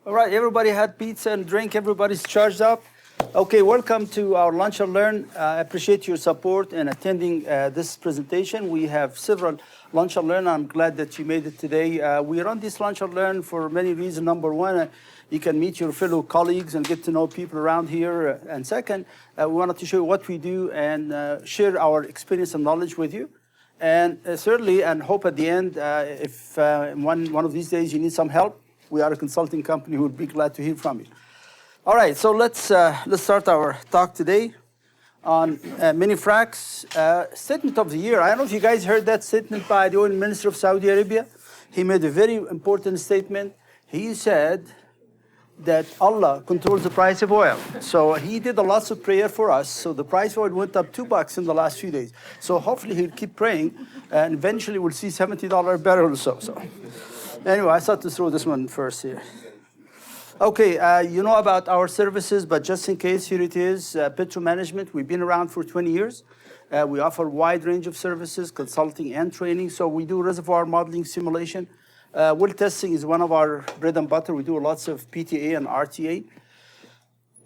All right, everybody had pizza and drink. Everybody's charged up. Okay, welcome to our Lunch and Learn. I appreciate your support in attending this presentation. We have several Lunch and Learn. I'm glad that you made it today. We run this Lunch and Learn for many reasons. Number one, you can meet your fellow colleagues and get to know people around here. And second, we wanted to show you what we do and share our experience and knowledge with you. And thirdly, and hope at the end, if one of these days you need some help, we are a consulting company who would be glad to hear from you. All right, so let's start our talk today on mini fracs. Statement of the year. I don't know if you guys heard that statement by the oil minister of Saudi Arabia. He made a very important statement. He said that Allah controls the price of oil. So he did a lot of prayer for us. So the price of oil went up $2 in the last few days. So hopefully he'll keep praying, and eventually we'll see $70 a barrel or so. Anyway, I thought to throw this one first here. Okay, you know about our services, but just in case, here it is, Petro Management. We've been around for 20 years. We offer a wide range of services, consulting and training. So we do reservoir modeling simulation. Well testing is one of our bread and butter. We do lots of PTA and RTA.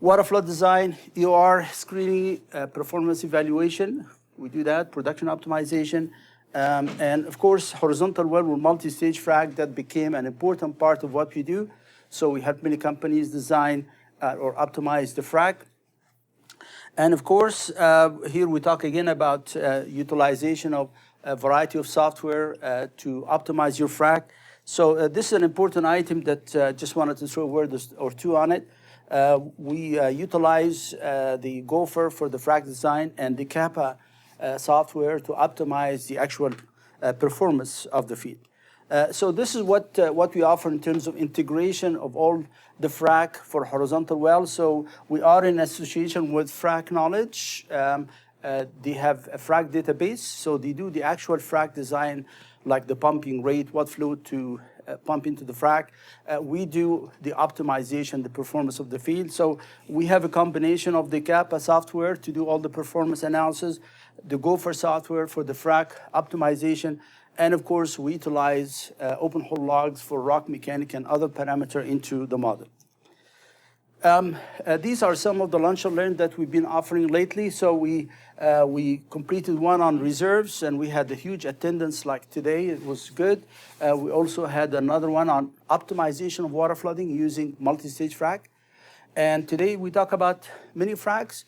Waterflood design, EOR, screening, performance evaluation. We do that, production optimization. And of course, horizontal well with multi-stage frac, that became an important part of what we do. So we help many companies design or optimize the frac. And of course, here we talk again about utilization of a variety of software to optimize your frac. So this is an important item that just wanted to throw a word or two on it. We utilize the Gohfer for the frac design and the KAPPA software to optimize the actual performance of the field. So this is what we offer in terms of integration of all the frac for horizontal wells. So we are in association with Frac Knowledge. They have a frac database, so they do the actual frac design, like the pumping rate, what fluid to pump into the frac. We do the optimization, the performance of the field. So we have a combination of the KAPPA software to do all the performance analysis, the Gohfer software for the frac optimization, and of course, we utilize open hole logs for rock mechanic and other parameter into the model. These are some of the lunch and learn that we've been offering lately. So we completed one on reserves, and we had a huge attendance like today. It was good. We also had another one on optimization of water flooding using multi-stage frac. And today we talk about mini fracs.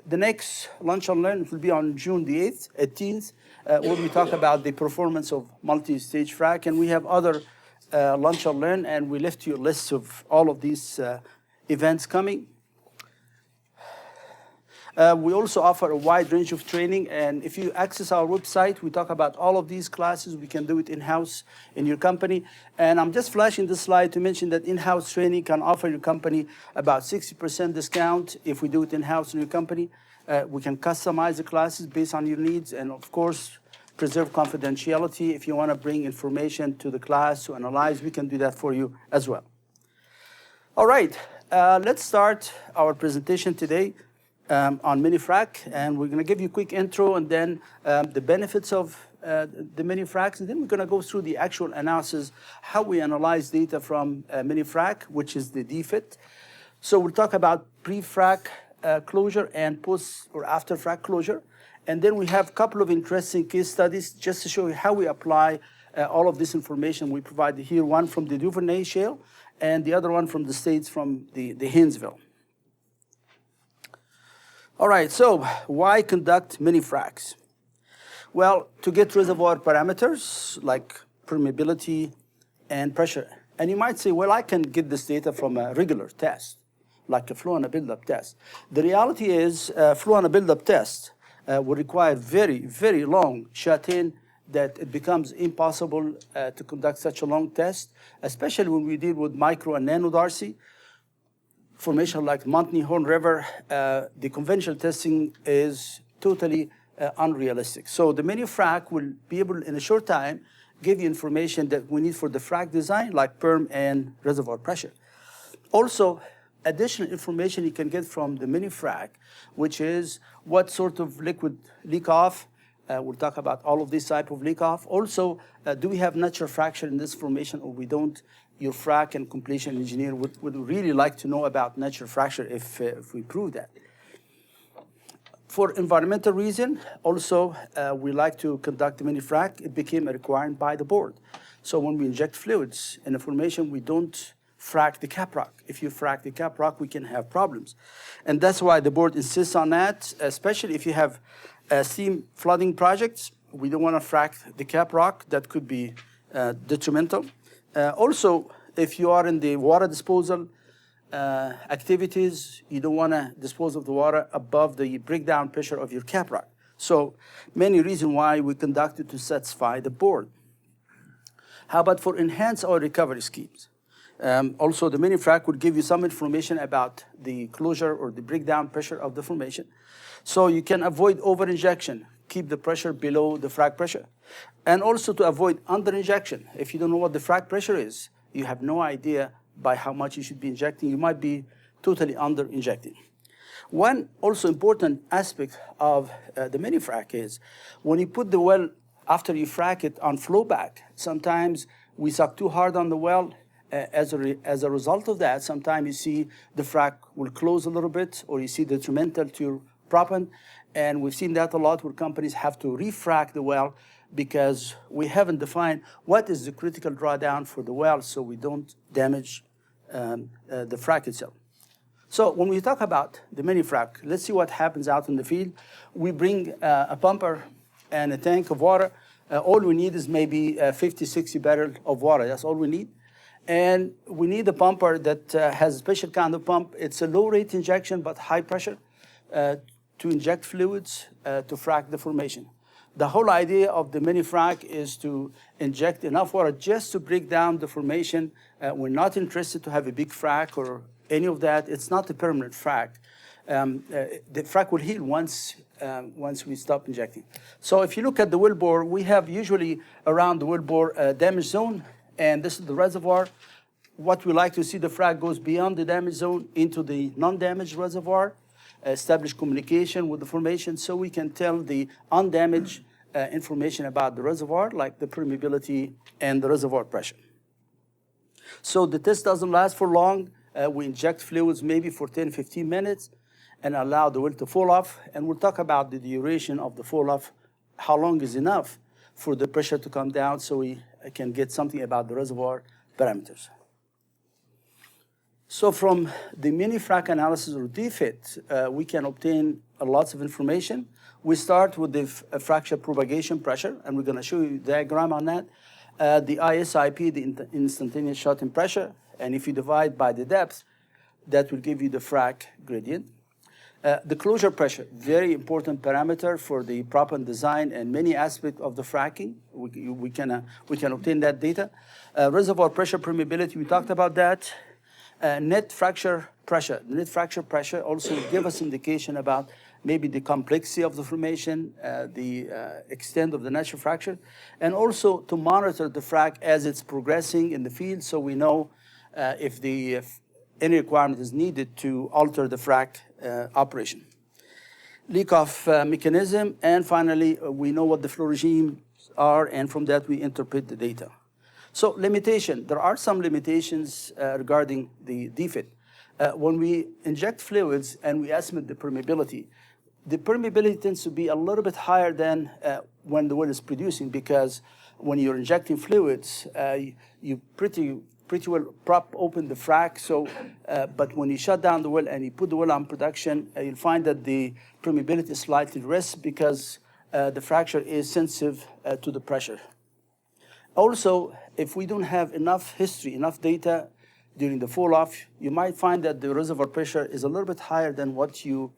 The next lunch and learn will be on June the 18th, where we talk about the performance of multi-stage frac. And we have other lunch and learn, and we left you a list of all of these events coming. We also offer a wide range of training, and if you access our website, we talk about all of these classes. We can do it in-house in your company. And I'm just flashing this slide to mention that in-house training can offer your company about 60% discount if we do it in-house in your company. We can customize the classes based on your needs, and of course, preserve confidentiality. If you want to bring information to the class to analyze, we can do that for you as well. All right, let's start our presentation today on mini frac, and we're going to give you a quick intro, and then the benefits of the mini fracs, and then we're going to go through the actual analysis, how we analyze data from mini frac, which is the DFIT. So we'll talk about pre-frac closure and post or after frac closure, and then we have a couple of interesting case studies just to show you how we apply all of this information we provided here. One from the Duvernay Shale, and the other one from the States, from the Haynesville. All right, so why conduct mini fracs? Well, to get reservoir parameters like permeability and pressure. And you might say, well, I can get this data from a regular test, like a flow and a buildup test. The reality is flow and a buildup test will require very, very long shut-in that it becomes impossible to conduct such a long test, especially when we deal with micro and nano Darcy. Formation like Montney Horn River, the conventional testing is totally unrealistic. So the mini frac will be able, in a short time, give you information that we need for the frac design, like perm and reservoir pressure. Also, additional information you can get from the mini frac, which is what sort of liquid leak off, We'll talk about all of this type of leak-off. Also, do we have natural fracture in this formation or we don't? Your frac and completion engineer would really like to know about natural fracture if we prove that. For environmental reason, also, we like to conduct the mini frac. It became a requirement by the board. So when we inject fluids in a formation, we don't frac the cap rock. If you frac the cap rock, we can have problems. And that's why the board insists on that, especially if you have steam flooding projects. We don't want to frac the cap rock. That could be detrimental. Also, if you are in the water disposal activities, you don't want to dispose of the water above the breakdown pressure of your cap rock. So many reasons why we conduct it to satisfy the board. How about for enhanced oil recovery schemes? Also, the mini frac would give you some information about the closure or the breakdown pressure of the formation. So you can avoid over-injection, keep the pressure below the frac pressure. And also to avoid under-injection. If you don't know what the frac pressure is, you have no idea by how much you should be injecting. You might be totally under-injecting. One also important aspect of the mini frac is when you put the well after you frac it on flowback, sometimes we suck too hard on the well. As a result of that, sometimes you see the frac will close a little bit, or you see detrimental to your proppant. And we've seen that a lot where companies have to refrac the well because we haven't defined what is the critical drawdown for the well so we don't damage the frac itself. So when we talk about the mini frac, let's see what happens out in the field. We bring a pumper and a tank of water. All we need is maybe 50, 60 barrels of water. That's all we need. And we need a pumper that has a special kind of pump. It's a low-rate injection, but high pressure to inject fluids to frac the formation. The whole idea of the mini frac is to inject enough water just to break down the formation. We're not interested to have a big frac or any of that. It's not a permanent frac. The frac will heal once we stop injecting. So if you look at the well bore, we have usually around the well bore a damage zone. And this is the reservoir. What we like to see, the frac goes beyond the damage zone into the non-damaged reservoir, establish communication with the formation so we can tell the undamaged information about the reservoir, like the permeability and the reservoir pressure. So the test doesn't last for long. We inject fluids maybe for 10, 15 minutes and allow the well to fall off. And we'll talk about the duration of the fall off, how long is enough for the pressure to come down so we can get something about the reservoir parameters. So from the mini frac analysis or DFIT, we can obtain lots of information. We start with the fracture propagation pressure, and we're going to show you a diagram on that. The ISIP, the instantaneous shot-in pressure, and if you divide by the depth, that will give you the frac gradient. The closure pressure, very important parameter for the proppant design and many aspects of the fracking. We can obtain that data. Reservoir pressure permeability, we talked about that. Net fracture pressure. Net fracture pressure also give us indication about maybe the complexity of the formation, the extent of the natural fracture, and also to monitor the frac as it's progressing in the field so we know if any requirement is needed to alter the frac operation. Leak-off mechanism, and finally, we know what the flow regimes are, and from that we interpret the data. So limitation, there are some limitations regarding the DFIT. When we inject fluids and we estimate the permeability tends to be a little bit higher than when the well is producing, because when you're injecting fluids, you pretty well prop open the frac. So, but when you shut down the well and you put the well on production, you'll find that the permeability is slightly less because the fracture is sensitive to the pressure. Also, if we don't have enough history, enough data during the fall-off, you might find that the reservoir pressure is a little bit higher than what you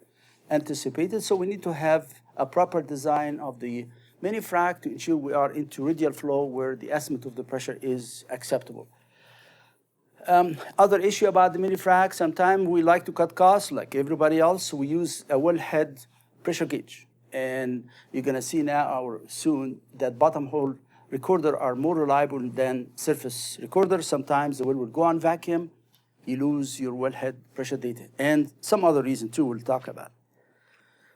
anticipated. So we need to have a proper design of the mini frac to ensure we are into radial flow where the estimate of the pressure is acceptable. Other issue about the mini frac, sometimes we like to cut costs like everybody else. We use a wellhead pressure gauge. And you're going to see now or soon that bottom hole recorder are more reliable than surface recorders. Sometimes the well will go on vacuum. You lose your wellhead pressure data. And some other reason too we'll talk about.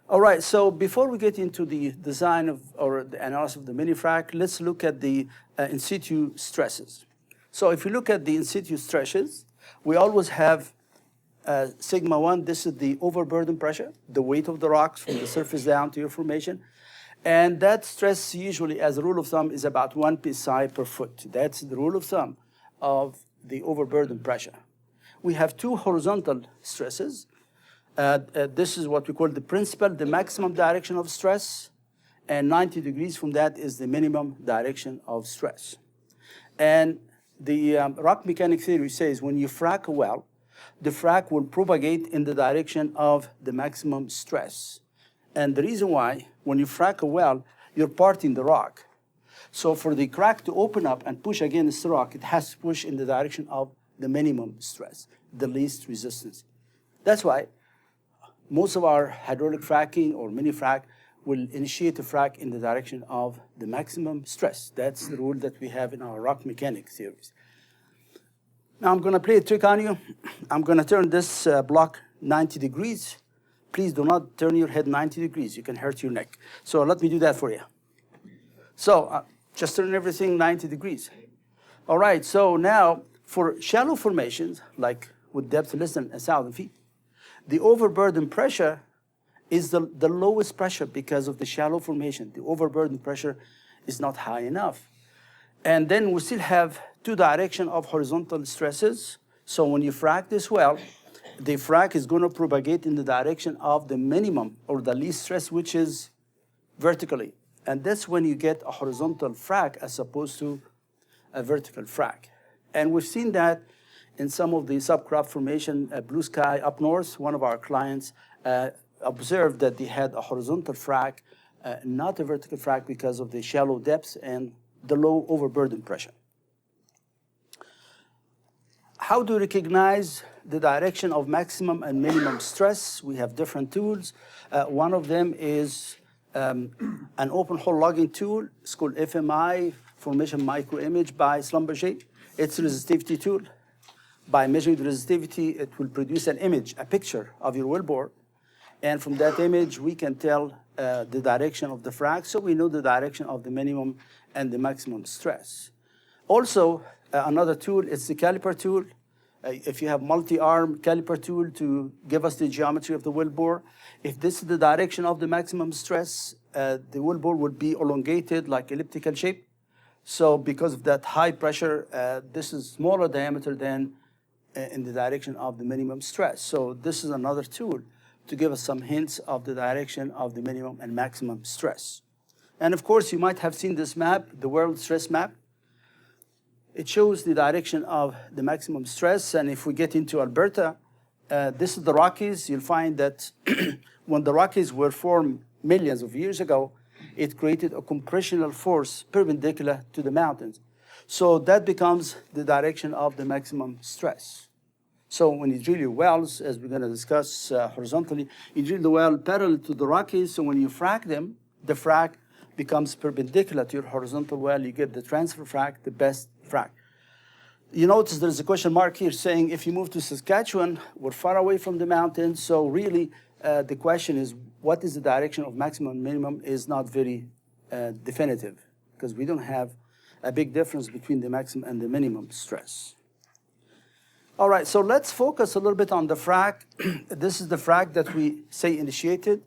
All right, so before we get into the design of or the analysis of the mini frac, let's look at the in situ stresses. So if you look at the in situ stresses, we always have sigma 1, this is the overburden pressure, the weight of the rocks from the surface down to your formation. And that stress usually, as a rule of thumb, is about 1 psi per foot. That's the rule of thumb of the overburden pressure. We have two horizontal stresses. This is what we call the principal, the maximum direction of stress, and 90 degrees from that is the minimum direction of stress. And the rock mechanic theory says when you frac a well, the frac will propagate in the direction of the maximum stress. And the reason why, when you frac a well, you're parting the rock. So for the crack to open up and push against the rock, it has to push in the direction of the minimum stress, the least resistance. That's why most of our hydraulic fracking or mini frac will initiate a frac in the direction of the maximum stress. That's the rule that we have in our rock mechanic theories. Now I'm going to play a trick on you. I'm going to turn this block 90 degrees. Please do not turn your head 90 degrees. You can hurt your neck. So let me do that for you. So just turn everything 90 degrees. All right, so now for shallow formations, like with depth less than 1,000 feet, the overburden pressure is the lowest pressure because of the shallow formation. The overburden pressure is not high enough. And then we still have two directions of horizontal stresses. So when you frac this well, the frac is going to propagate in the direction of the minimum or the least stress, which is vertically. And that's when you get a horizontal frac as opposed to a vertical frac. And we've seen that in some of the subcrop formation, Blue Sky up north. One of our clients observed that they had a horizontal frac, not a vertical frac because of the shallow depths and the low overburden pressure. How to recognize the direction of maximum and minimum stress? We have different tools. One of them is an open hole logging tool. It's called FMI, Formation Microimage by Schlumberger. It's a resistivity tool. By measuring the resistivity, it will produce an image, a picture of your wellbore. And from that image, we can tell the direction of the frac, so we know the direction of the minimum and the maximum stress. Also, another tool is the caliper tool. If you have multi-arm caliper tool to give us the geometry of the wellbore, if this is the direction of the maximum stress, the wellbore would be elongated like elliptical shape. So because of that high pressure, this is smaller diameter than in the direction of the minimum stress. So this is another tool to give us some hints of the direction of the minimum and maximum stress. And of course, you might have seen this map, the world stress map. It shows the direction of the maximum stress. And if we get into Alberta, this is the Rockies. You'll find that when the Rockies were formed millions of years ago, it created a compressional force perpendicular to the mountains. So that becomes the direction of the maximum stress. So when you drill your wells, as we're going to discuss horizontally, you drill the well parallel to the Rockies. So when you frac them, the frac becomes perpendicular to your horizontal well. You get the transfer frac, the best frac. You notice there's a question mark here saying if you move to Saskatchewan, we're far away from the mountains. So really, the question is, what is the direction of maximum and minimum is not very definitive because we don't have a big difference between the maximum and the minimum stress. All right, so let's focus a little bit on the frac. This is the frac that we say initiated.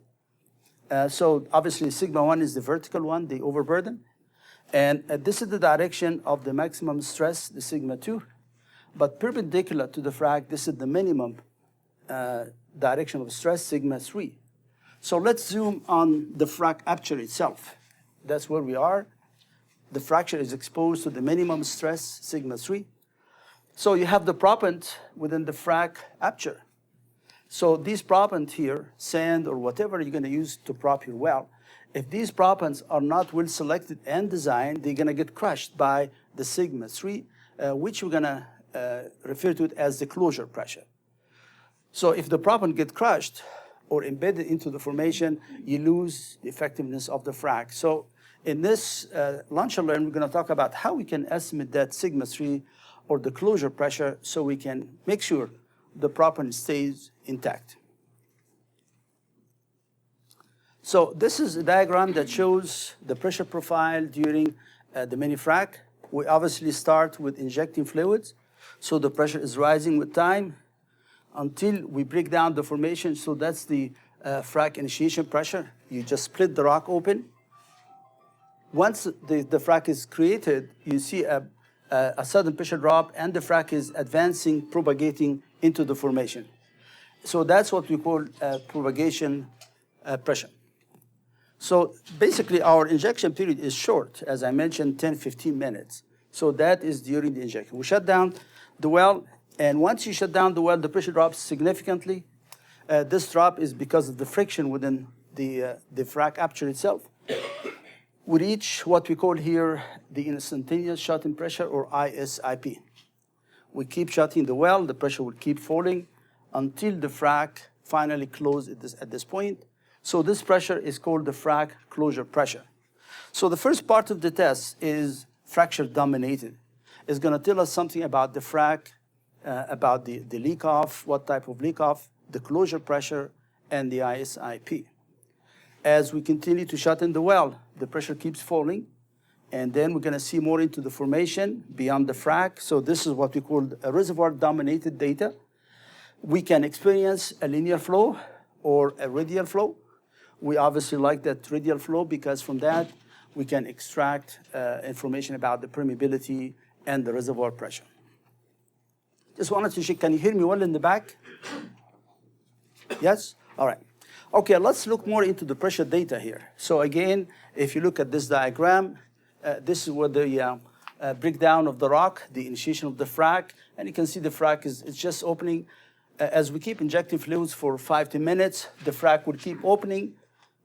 So obviously sigma 1 is the vertical one, the overburden. And this is the direction of the maximum stress, the sigma 2. But perpendicular to the frac, this is the minimum direction of stress, sigma 3. So let's zoom on the frac aperture itself. That's where we are. The fracture is exposed to the minimum stress, sigma 3. So you have the proppant within the frac aperture. So these proppant here, sand or whatever you're going to use to prop your well, if these proppants are not well selected and designed, they're going to get crushed by the sigma 3, which we're going to refer to it as the closure pressure. So if the proppant get crushed or embedded into the formation, you lose the effectiveness of the frac. So in this lunch and learn, we're going to talk about how we can estimate that sigma 3 or the closure pressure so we can make sure the proppant stays intact. So this is a diagram that shows the pressure profile during the mini frac. We obviously start with injecting fluids. So the pressure is rising with time until we break down the formation. So that's the frac initiation pressure. You just split the rock open. Once the frac is created, you see a sudden pressure drop, and the frac is advancing, propagating into the formation. So that's what we call propagation pressure. So basically, our injection period is short, as I mentioned, 10, 15 minutes. So that is during the injection. We shut down the well, and once you shut down the well, the pressure drops significantly. This drop is because of the friction within the frac aperture itself. We reach what we call here the instantaneous shut-in pressure, or ISIP. We keep shutting the well, the pressure will keep falling until the frac finally closes at this point. So this pressure is called the frac closure pressure. So the first part of the test is fracture dominated. It's going to tell us something about the frac, about the leak off, what type of leak off, the closure pressure, and the ISIP. As we continue to shut in the well, the pressure keeps falling, and then we're going to see more into the formation beyond the frac. So this is what we call a reservoir dominated data. We can experience a linear flow or a radial flow. We obviously like that radial flow because from that we can extract information about the permeability and the reservoir pressure. Just wanted to check, can you hear me well in the back? Yes? All right. Okay, let's look more into the pressure data here. So again, if you look at this diagram, this is where the breakdown of the rock, the initiation of the frac, and you can see the frac is just opening. As we keep injecting fluids for 5 to 10 minutes, the frac will keep opening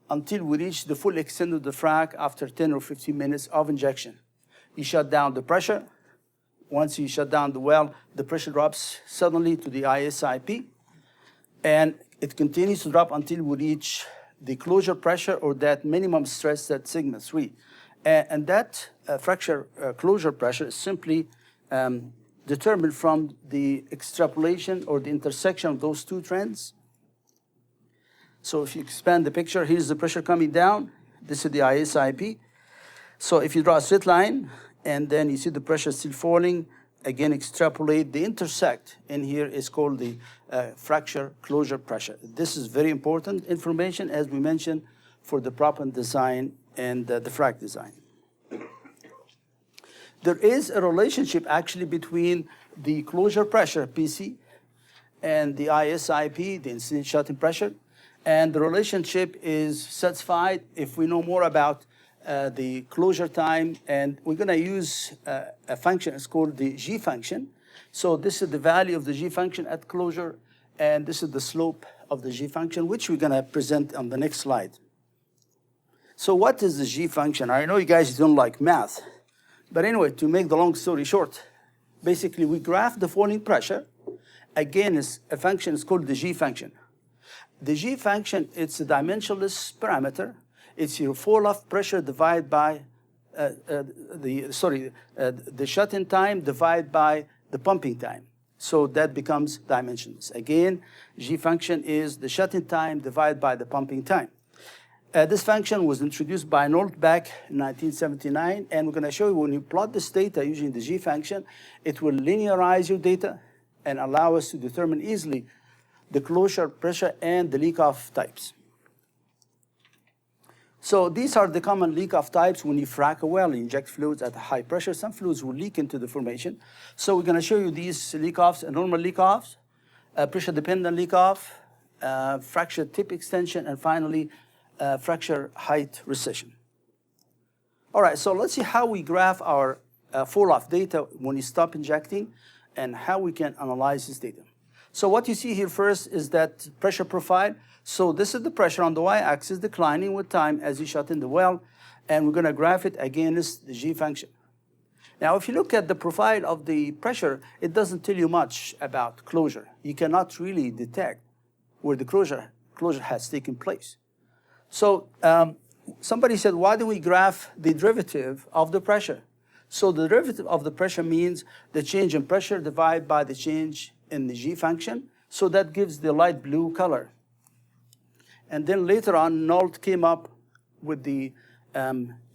until we reach the full extent of the frac after 10 or 15 minutes of injection. You shut down the pressure. Once you shut down the well, the pressure drops suddenly to the ISIP, and it continues to drop until we reach the closure pressure, or that minimum stress at sigma 3. And that fracture closure pressure is simply determined from the extrapolation or the intersection of those two trends. So if you expand the picture, here's the pressure coming down. This is the ISIP. So if you draw a straight line, and then you see the pressure still falling, again, extrapolate. The intersect in here is called the fracture closure pressure. This is very important information, as we mentioned, for the proper design and the frac design. There is a relationship actually between the closure pressure, PC, and the ISIP, the instantaneous shut-in pressure. And the relationship is satisfied if we know more about the closure time. And we're going to use a function. It's called the G function. So this is the value of the G function at closure, and this is the slope of the G function, which we're going to present on the next slide. So what is the G function? I know you guys don't like math. But anyway, to make the long story short, basically we graph the falling pressure. Again, it's a function is called the G function. The G function, it's a dimensionless parameter. It's your fall-off pressure divided by the shut-in time divided by the pumping time. So that becomes dimensionless. Again, G function is the shut-in time divided by the pumping time. This function was introduced by Nolt back in 1979, and we're going to show you when you plot this data using the G function, it will linearize your data and allow us to determine easily the closure pressure and the leak-off types. So these are the common leak-off types when you frac a well and inject fluids at high pressure. Some fluids will leak into the formation. So we're going to show you these leak-offs, normal leak-offs, pressure-dependent leak-off, fracture tip extension, and finally, fracture height recession. All right, so let's see how we graph our fall-off data when you stop injecting and how we can analyze this data. So what you see here first is that pressure profile. So this is the pressure on the y-axis declining with time as you shut in the well, and we're going to graph it against the G function. Now, if you look at the profile of the pressure, it doesn't tell you much about closure. You cannot really detect where the closure has taken place. So somebody said, why do we graph the derivative of the pressure? So the derivative of the pressure means the change in pressure divided by the change in the G function. So that gives the light blue color. And then later on, Nolte came up with the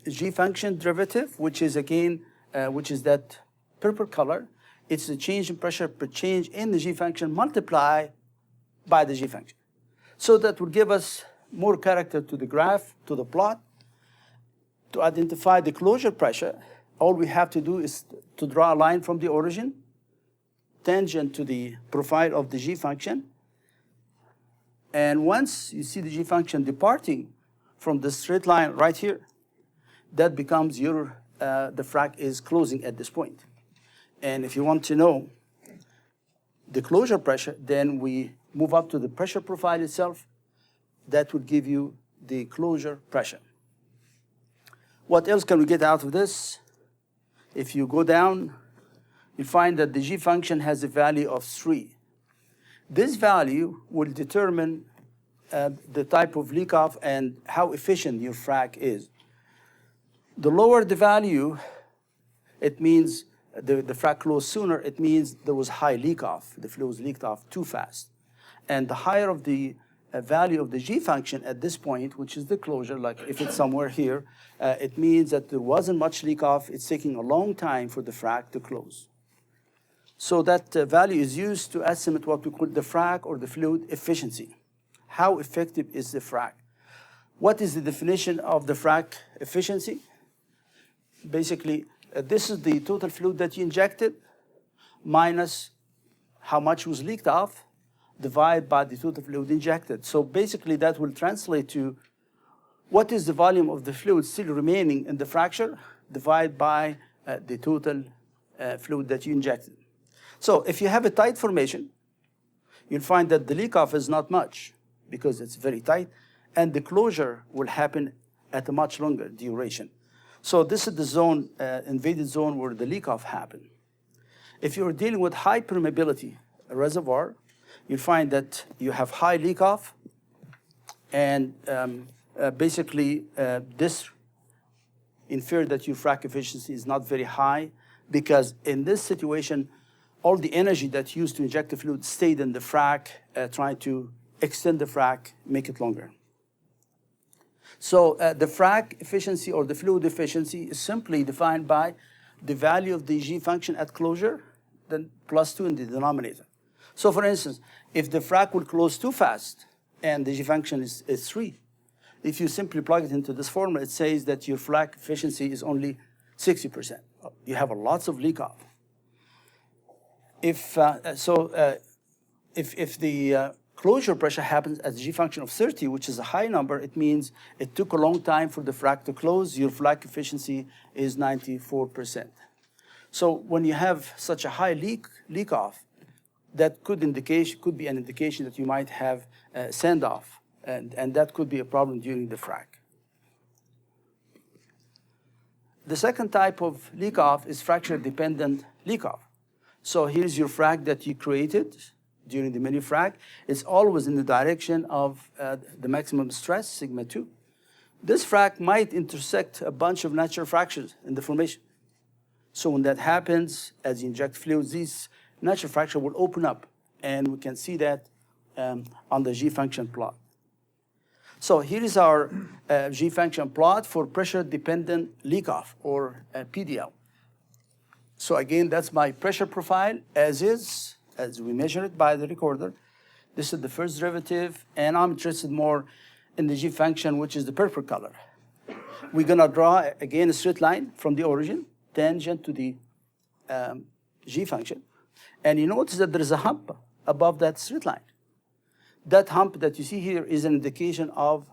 G function derivative, which is again, which is that purple color. It's the change in pressure per change in the G function multiplied by the G function. So that would give us more character to the graph, to the plot. To identify the closure pressure, all we have to do is to draw a line from the origin, tangent to the profile of the G function. And once you see the G function departing from the straight line right here, that becomes your, the frac is closing at this point. And if you want to know the closure pressure, then we move up to the pressure profile itself. That would give you the closure pressure. What else can we get out of this? If you go down, you find that the G function has a value of 3. This value will determine the type of leak-off and how efficient your frac is. The lower the value, it means the frac closed sooner, it means there was high leak-off. The fluid was leaked off too fast. And the higher of the value of the G function at this point, which is the closure, like if it's somewhere here, it means that there wasn't much leak-off. It's taking a long time for the frac to close. So that value is used to estimate what we call the frac or the fluid efficiency. How effective is the frac? What is the definition of the frac efficiency? Basically, this is the total fluid that you injected minus how much was leaked off divided by the total fluid injected. So basically that will translate to what is the volume of the fluid still remaining in the fracture divided by the total fluid that you injected. So if you have a tight formation, you'll find that the leak-off is not much because it's very tight, and the closure will happen at a much longer duration. So this is the zone, invaded zone where the leak-off happened. If you're dealing with high permeability reservoir, you'll find that you have high leak-off, and basically this infers that your frac efficiency is not very high, because in this situation, all the energy that's used to inject the fluid stayed in the frac, trying to extend the frac, make it longer. So the frac efficiency or the fluid efficiency is simply defined by the value of the G function at closure, then plus 2 in the denominator. So for instance, if the frac will close too fast and the G function is 3, if you simply plug it into this formula, it says that your frac efficiency is only 60%. You have lots of leak off. If the closure pressure happens at the G function of 30, which is a high number, it means it took a long time for the frac to close. Your frac efficiency is 94%. So when you have such a high leak off, that could be an indication that you might have sand off, and that could be a problem during the frac. The second type of leak off is fracture dependent leak off. So here's your frac that you created during the mini frac. It's always in the direction of the maximum stress, sigma 2. This frac might intersect a bunch of natural fractures in the formation. So when that happens, as you inject fluids, these natural fractures will open up, and we can see that on the G function plot. So here is our G function plot for pressure-dependent leak-off, or PDL. So again, that's my pressure profile as is, as we measure it by the recorder. This is the first derivative, and I'm interested more in the G function, which is the purple color. We're going to draw, again, a straight line from the origin, tangent to the G function. And you notice that there is a hump above that straight line. That hump that you see here is an indication of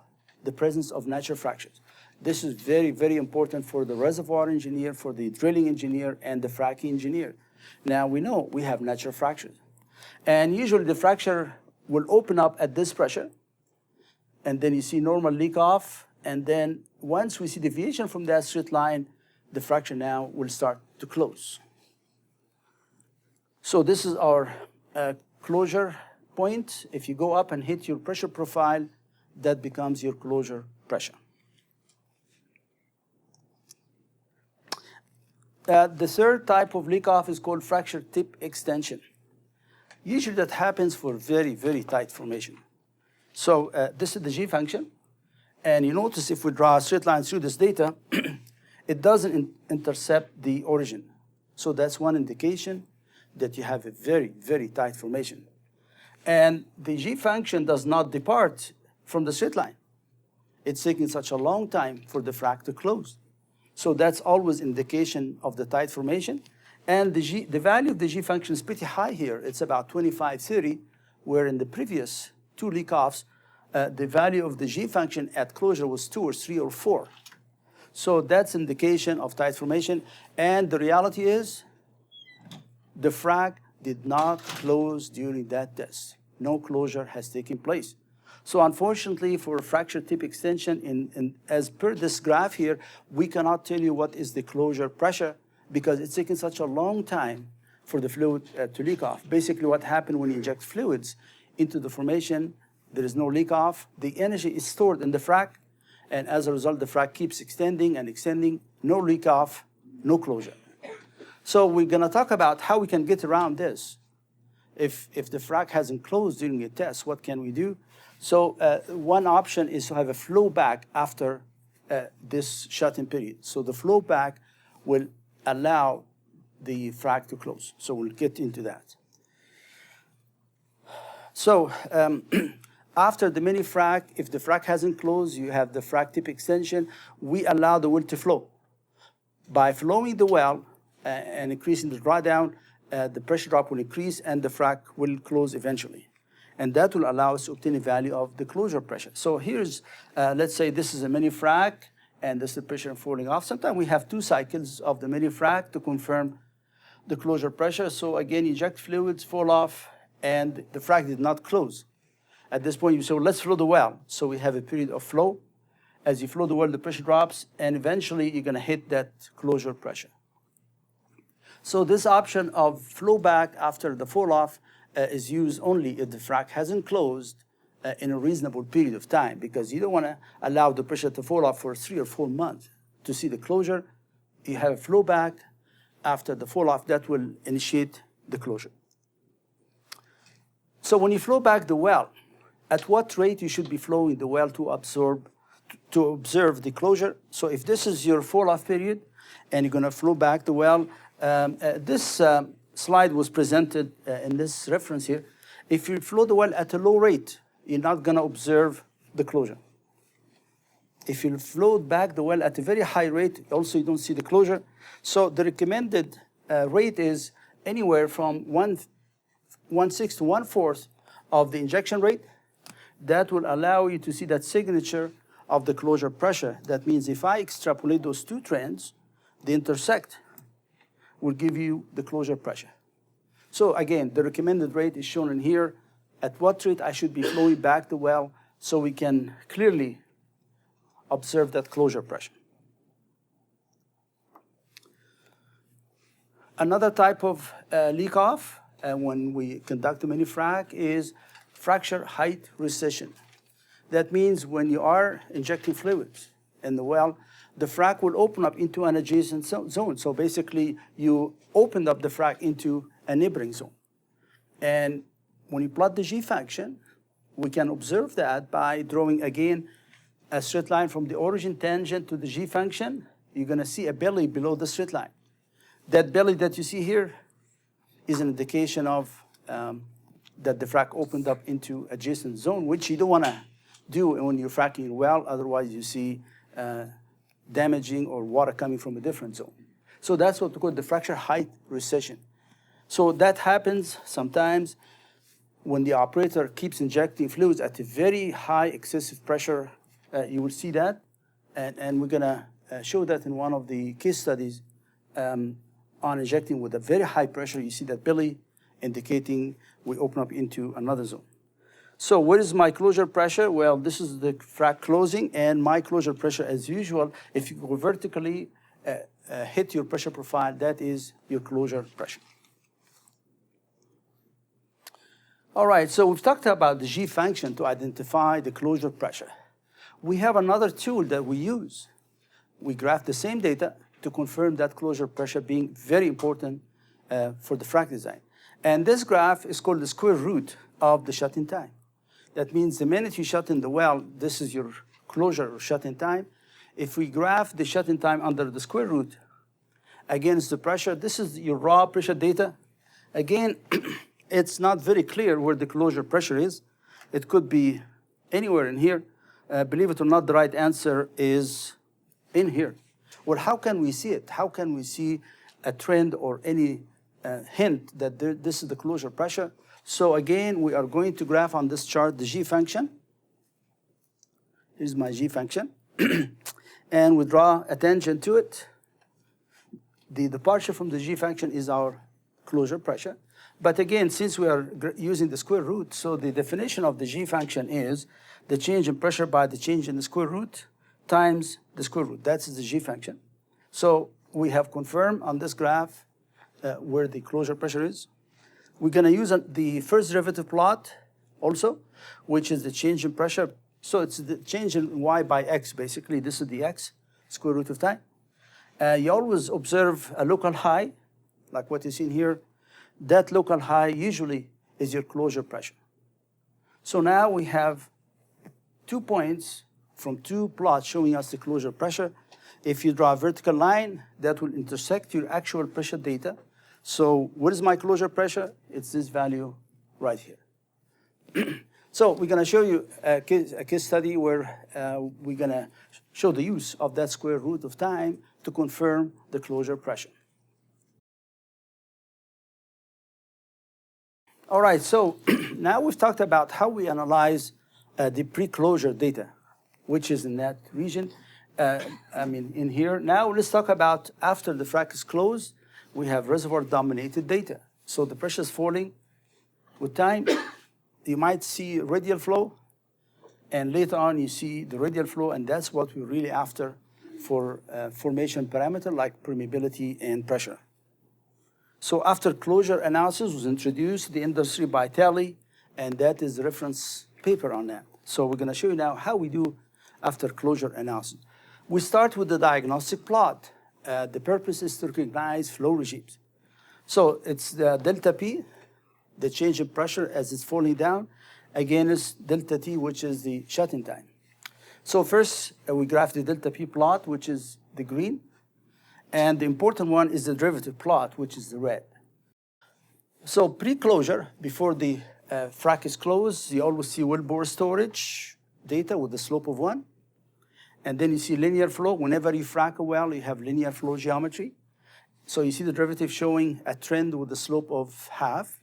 the presence of natural fractures. This is very, very important for the reservoir engineer, for the drilling engineer, and the fracking engineer. Now, we know we have natural fractures. And usually the fracture will open up at this pressure, and then you see normal leak off, and then once we see deviation from that straight line, the fracture now will start to close. So this is our closure point. If you go up and hit your pressure profile, that becomes your closure pressure. The third type of leak-off is called fracture tip extension. Usually that happens for very, very tight formation. So this is the G function. And you notice if we draw a straight line through this data, it doesn't intercept the origin. So that's one indication that you have a very, very tight formation. And the G function does not depart from the straight line. It's taking such a long time for the frac to close. So that's always indication of the tight formation. And the value of the G function is pretty high here. It's about 25, 30, where in the previous two leak-offs, the value of the G function at closure was 2 or 3 or 4. So that's indication of tight formation. And the reality is the frac did not close during that test. No closure has taken place. So unfortunately, for fracture tip extension, as per this graph here, we cannot tell you what is the closure pressure because it's taken such a long time for the fluid to leak off. Basically, what happened when you inject fluids into the formation, there is no leak off. The energy is stored in the frac, and as a result, the frac keeps extending and extending, no leak off, no closure. So we're going to talk about how we can get around this. If the frac hasn't closed during a test, what can we do? So one option is to have a flow back after this shut-in period. So the flow back will allow the frac to close. So we'll get into that. So after the mini frac, if the frac hasn't closed, you have the frac tip extension. We allow the well to flow. By flowing the well and increasing the drawdown, the pressure drop will increase and the frac will close eventually. And that will allow us to obtain a value of the closure pressure. So here's, let's say this is a mini frac, and this is the pressure falling off. Sometimes we have 2 cycles of the mini frac to confirm the closure pressure. So again, eject fluids, fall off, and the frac did not close. At this point, you say, well, let's flow the well. So we have a period of flow. As you flow the well, the pressure drops, and eventually you're going to hit that closure pressure. So this option of flow back after the fall off is used only if the frac hasn't closed in a reasonable period of time, because you don't want to allow the pressure to fall off for 3 or 4 months to see the closure. You have a flow back after the fall off that will initiate the closure. So when you flow back the well, at what rate you should be flowing the well to observe the closure? So if this is your fall off period and you're going to flow back the well, this slide was presented in this reference here. If you flow the well at a low rate, you're not going to observe the closure. If you flow back the well at a very high rate, also you don't see the closure. So the recommended rate is anywhere from 1/6 to 1/4 of the injection rate. That will allow you to see that signature of the closure pressure. That means if I extrapolate those 2 trends, they intersect, will give you the closure pressure. So again, the recommended rate is shown in here. At what rate I should be flowing back the well so we can clearly observe that closure pressure. Another type of leak-off when we conduct a mini frac is fracture height recession. That means when you are injecting fluids in the well, the frac will open up into an adjacent zone. So basically, you opened up the frac into a neighboring zone. And when you plot the G function, we can observe that by drawing, again, a straight line from the origin tangent to the G function. You're going to see a belly below the straight line. That belly that you see here is an indication of that the frac opened up into adjacent zone, which you don't want to do when you're fracking well. Otherwise, you see damaging or water coming from a different zone. So that's what we call the fracture height recession. So that happens sometimes when the operator keeps injecting fluids at a very high excessive pressure. You will see that, and we're going to show that in one of the case studies on injecting with a very high pressure. You see that belly indicating we open up into another zone. So what is my closure pressure? Well, this is the frac closing, and my closure pressure, as usual, if you go vertically hit your pressure profile, that is your closure pressure. All right, so we've talked about the G function to identify the closure pressure. We have another tool that we use. We graph the same data to confirm that closure pressure being very important for the frac design. And this graph is called the square root of the shut-in time. That means the minute you shut in the well, this is your closure or shut-in time. If we graph the shut-in time under the square root against the pressure, this is your raw pressure data. Again, it's not very clear where the closure pressure is. It could be anywhere in here. Believe it or not, the right answer is in here. Well, how can we see it? How can we see a trend or any hint that this is the closure pressure? So again, we are going to graph on this chart the G function. Here's my G function. And we draw a tangent to it. The departure from the G function is our closure pressure. But again, since we are using the square root, so the definition of the G function is the change in pressure by the change in the square root times the square root. That's the G function. So we have confirmed on this graph where the closure pressure is. We're going to use the first derivative plot also, which is the change in pressure. So it's the change in y by x, basically. This is the x, square root of time. You always observe a local high, like what you see here. That local high usually is your closure pressure. So now we have 2 points from 2 plots showing us the closure pressure. If you draw a vertical line, that will intersect your actual pressure data. So what is my closure pressure? It's this value right here. So we're going to show you a case study where we're going to show the use of that square root of time to confirm the closure pressure. All right, so now we've talked about how we analyze the pre-closure data, which is in that region, in here. Now let's talk about after the frac is closed, we have reservoir-dominated data. So the pressure is falling with time. You might see radial flow, and later on you see the radial flow, and that's what we're really after for formation parameter like permeability and pressure. So after closure analysis was introduced to the industry by Talley, and that is the reference paper on that. So we're going to show you now how we do after closure analysis. We start with the diagnostic plot. The purpose is to recognize flow regimes. So it's the delta P, the change in pressure as it's falling down, against delta T, which is the shut-in time. So first, we graph the delta P plot, which is the green. And the important one is the derivative plot, which is the red. So pre-closure, before the frac is closed, you always see wellbore storage data with the slope of 1. And then you see linear flow. Whenever you frac a well, you have linear flow geometry. So you see the derivative showing a trend with the slope of half.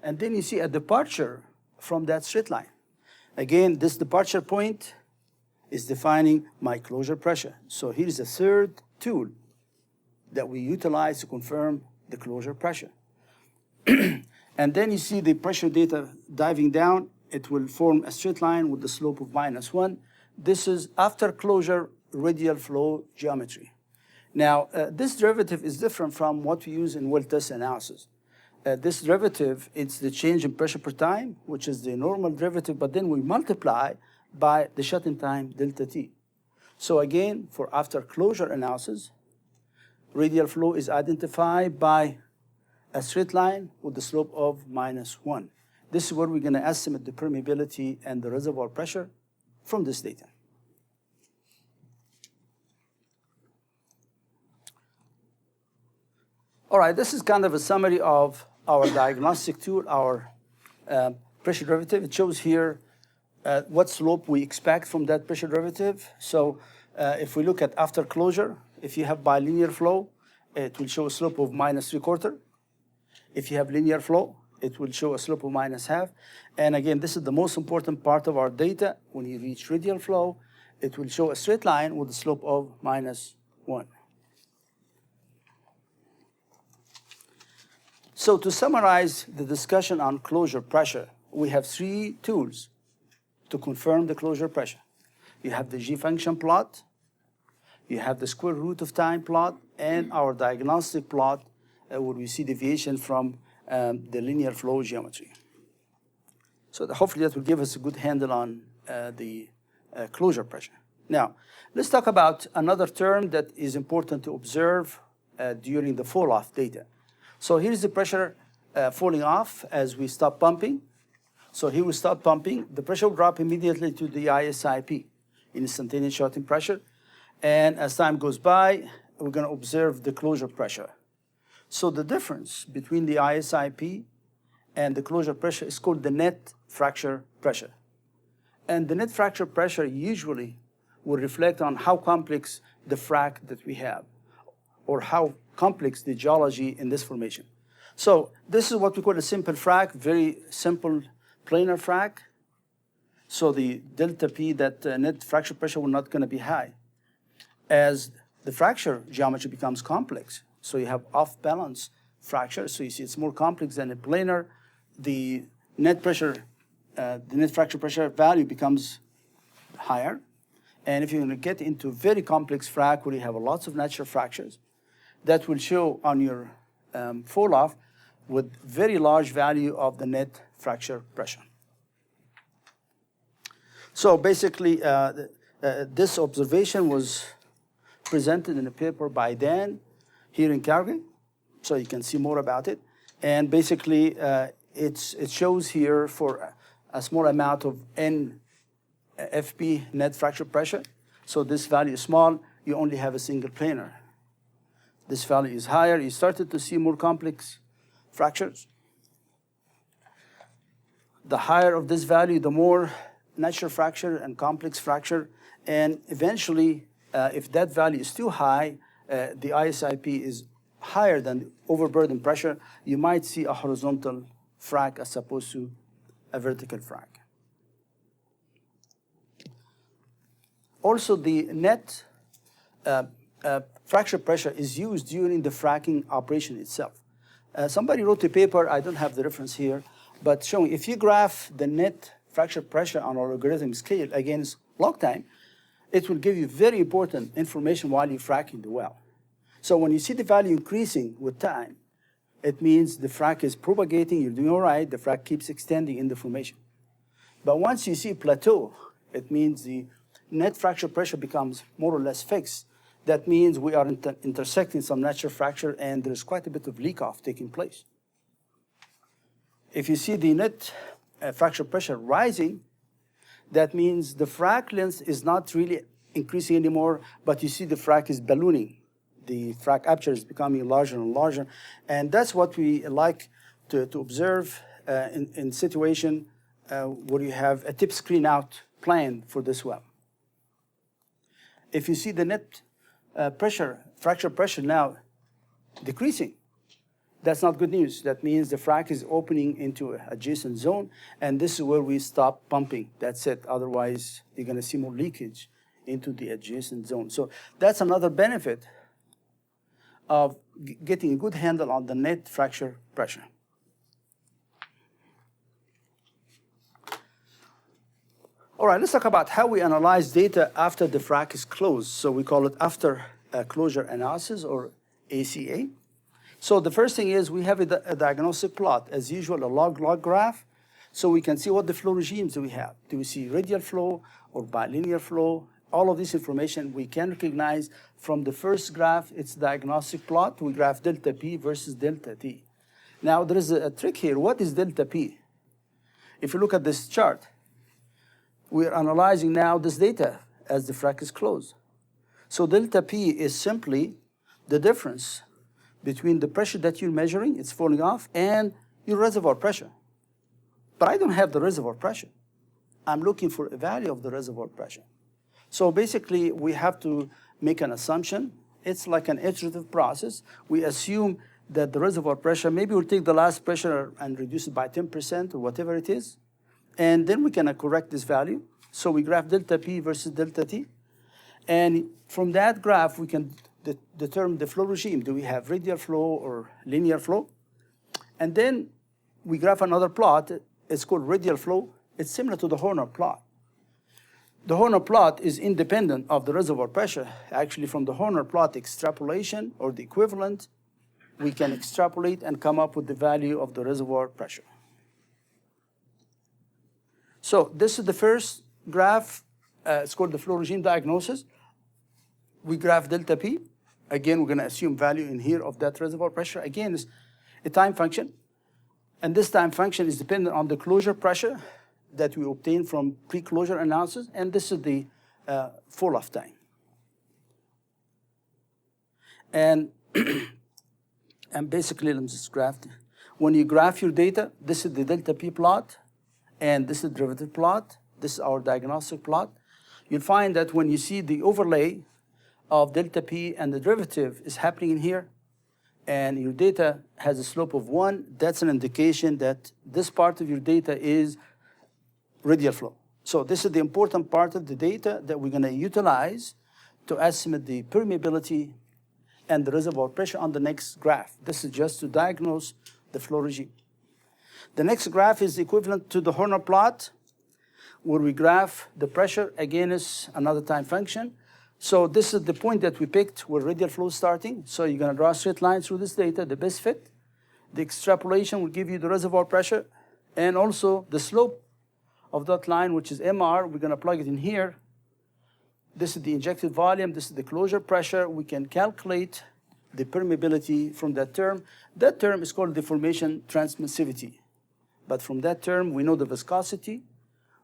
And then you see a departure from that straight line. Again, this departure point is defining my closure pressure. So here's the third tool that we utilize to confirm the closure pressure. And then you see the pressure data diving down. It will form a straight line with the slope of -1. This is after closure radial flow geometry. Now, this derivative is different from what we use in well test analysis. This derivative, it's the change in pressure per time, which is the normal derivative, but then we multiply by the shut-in time, delta T. So again, for after closure analysis, radial flow is identified by a straight line with the slope of -1. This is where we're going to estimate the permeability and the reservoir pressure from this data. All right, this is kind of a summary of our diagnostic tool, our pressure derivative. It shows here what slope we expect from that pressure derivative. So if we look at after closure, if you have bilinear flow, it will show a slope of -3/4. If you have linear flow, it will show a slope of -1/2. And again, this is the most important part of our data. When you reach radial flow, it will show a straight line with a slope of -1. So to summarize the discussion on closure pressure, we have 3 tools to confirm the closure pressure. You have the G function plot, you have the square root of time plot, and our diagnostic plot where we see deviation from the linear flow geometry. So hopefully that will give us a good handle on the closure pressure. Now, let's talk about another term that is important to observe during the fall-off data. So here's the pressure falling off as we stop pumping. So he will start pumping. The pressure will drop immediately to the ISIP, instantaneous shutting pressure. And as time goes by, we're going to observe the closure pressure. So the difference between the ISIP and the closure pressure is called the net fracture pressure. And the net fracture pressure usually will reflect on how complex the frac that we have, or how complex the geology in this formation. So this is what we call a simple frac, very simple planar frac. So the delta P, that net fracture pressure, will not going to be high. As the fracture geometry becomes complex, so you have off-balance fracture, so you see it's more complex than a planar, the net pressure, the net fracture pressure value becomes higher. And if you're going to get into very complex frac where you have lots of natural fractures, that will show on your fall-off with very large value of the net fracture pressure. So basically, this observation was presented in a paper by Dan here in Calgary, so you can see more about it. And basically, it shows here for a small amount of NFP, net fracture pressure. So this value is small, you only have a single planar. This value is higher, you started to see more complex fractures. The higher of this value, the more natural fracture and complex fracture. And eventually, if that value is too high, the ISIP is higher than the overburden pressure, you might see a horizontal frac as opposed to a vertical frac. Also, the net fracture pressure is used during the fracking operation itself. Somebody wrote a paper, I don't have the reference here, but showing if you graph the net fracture pressure on a logarithmic scale against log time, it will give you very important information while you're fracking the well. So when you see the value increasing with time, it means the frac is propagating, you're doing all right, the frac keeps extending in the formation. But once you see plateau, it means the net fracture pressure becomes more or less fixed. That means we are intersecting some natural fracture and there's quite a bit of leak-off taking place. If you see the net fracture pressure rising, that means the frac length is not really increasing anymore, but you see the frac is ballooning. The frac aperture is becoming larger and larger. And that's what we like to observe in situation where you have a tip screen out plan for this well. If you see the net fracture pressure now decreasing, that's not good news. That means the frac is opening into an adjacent zone, and this is where we stop pumping. That's it. Otherwise, you're going to see more leakage into the adjacent zone. So that's another benefit of getting a good handle on the net fracture pressure. All right, let's talk about how we analyze data after the frac is closed. So we call it after closure analysis, or ACA. So the first thing is we have a diagnostic plot, as usual, a log graph, so we can see what the flow regimes do we have. Do we see radial flow or bilinear flow? All of this information we can recognize from the first graph. It's diagnostic plot. We graph delta P versus delta T. Now, there is a trick here. What is delta P? If you look at this chart, we're analyzing now this data as the frac is closed. So delta P is simply the difference between the pressure that you're measuring, it's falling off, and your reservoir pressure. But I don't have the reservoir pressure. I'm looking for a value of the reservoir pressure. So basically, we have to make an assumption. It's like an iterative process. We assume that the reservoir pressure, maybe we'll take the last pressure and reduce it by 10% or whatever it is, and then we can correct this value. So we graph delta P versus delta T. And from that graph, we can determine the flow regime. Do we have radial flow or linear flow? And then we graph another plot. It's called radial flow. It's similar to the Horner plot. The Horner plot is independent of the reservoir pressure. Actually, from the Horner plot extrapolation, or the equivalent, we can extrapolate and come up with the value of the reservoir pressure. So this is the first graph. It's called the flow regime diagnosis. We graph delta P. Again, we're going to assume value in here of that reservoir pressure. Again, it's a time function. And this time function is dependent on the closure pressure that we obtain from pre-closure analysis, and this is the fall-off time. And, and basically, let me just graph. When you graph your data, this is the delta P plot, and this is the derivative plot. This is our diagnostic plot. You'll find that when you see the overlay of delta P and the derivative is happening in here, and your data has a slope of 1, that's an indication that this part of your data is radial flow. So this is the important part of the data that we're going to utilize to estimate the permeability and the reservoir pressure on the next graph. This is just to diagnose the flow regime. The next graph is equivalent to the Horner plot, where we graph the pressure against another time function. So this is the point that we picked where radial flow is starting. So you're going to draw a straight line through this data, the best fit. The extrapolation will give you the reservoir pressure and also the slope of that line, which is MR. We're going to plug it in here. This is the injected volume. This is the closure pressure. We can calculate the permeability from that term. That term is called deformation transmissivity. But from that term, we know the viscosity,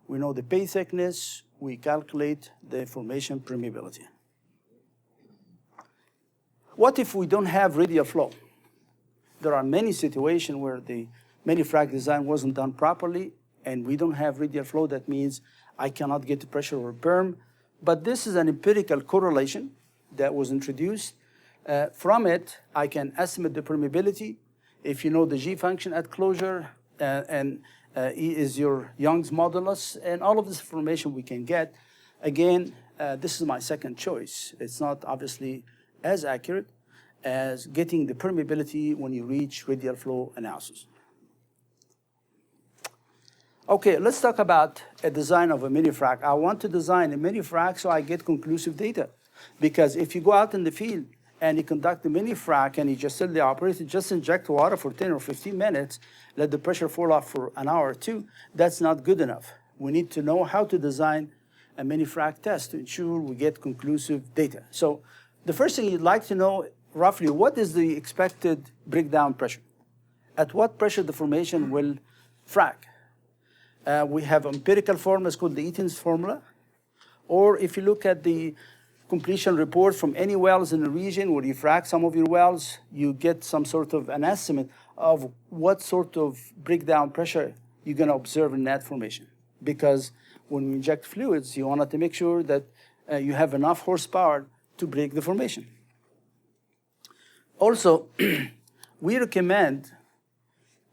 we know the pay thickness, we calculate the formation permeability. What if we don't have radial flow? There are many situations where the frac design wasn't done properly, and we don't have radial flow. That means I cannot get the pressure or perm. But this is an empirical correlation that was introduced. From it, I can estimate the permeability. If you know the G function at closure, and E is your Young's modulus, and all of this information we can get. Again, this is my second choice. It's not obviously as accurate as getting the permeability when you reach radial flow analysis. Okay, let's talk about a design of a mini frac. I want to design a mini frac so I get conclusive data. Because if you go out in the field and you conduct a mini frac and you just tell the operator, just inject water for 10 or 15 minutes, let the pressure fall off for an hour or two, that's not good enough. We need to know how to design a mini frac test to ensure we get conclusive data. So the first thing you'd like to know, roughly, what is the expected breakdown pressure? At what pressure the formation will frac? We have empirical formulas called the Eaton's formula. Or if you look at the completion report from any wells in the region where you frac some of your wells, you get some sort of an estimate of what sort of breakdown pressure you're going to observe in that formation. Because when we inject fluids, you want to make sure that you have enough horsepower to break the formation. Also, we recommend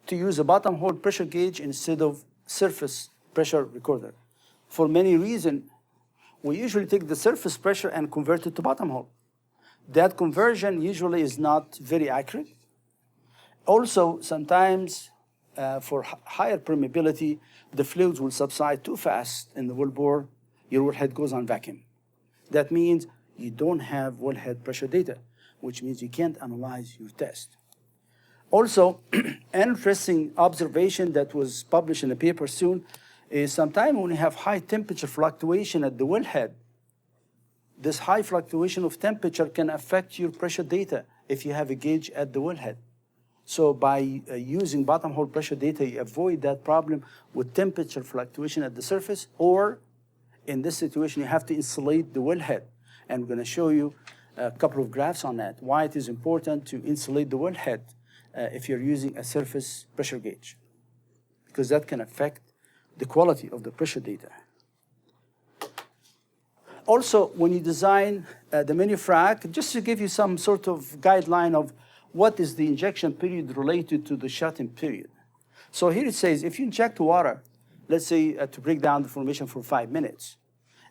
to use a bottom hole pressure gauge instead of surface pressure recorder. For many reasons, we usually take the surface pressure and convert it to bottom hole. That conversion usually is not very accurate. Also, sometimes for higher permeability, the fluids will subside too fast in the wellbore. Your wellhead goes on vacuum. That means you don't have wellhead pressure data, which means you can't analyze your test. Also, an interesting observation that was published in a paper soon is sometimes when you have high temperature fluctuation at the wellhead, this high fluctuation of temperature can affect your pressure data if you have a gauge at the wellhead. So by using bottom hole pressure data, you avoid that problem with temperature fluctuation at the surface, or in this situation, you have to insulate the wellhead. And we're going to show you a couple of graphs on that, why it is important to insulate the wellhead if you're using a surface pressure gauge, because that can affect the quality of the pressure data. Also, when you design the mini frac, just to give you some sort of guideline of what is the injection period related to the shut-in period. So here it says, if you inject water, let's say to break down the formation for 5 minutes,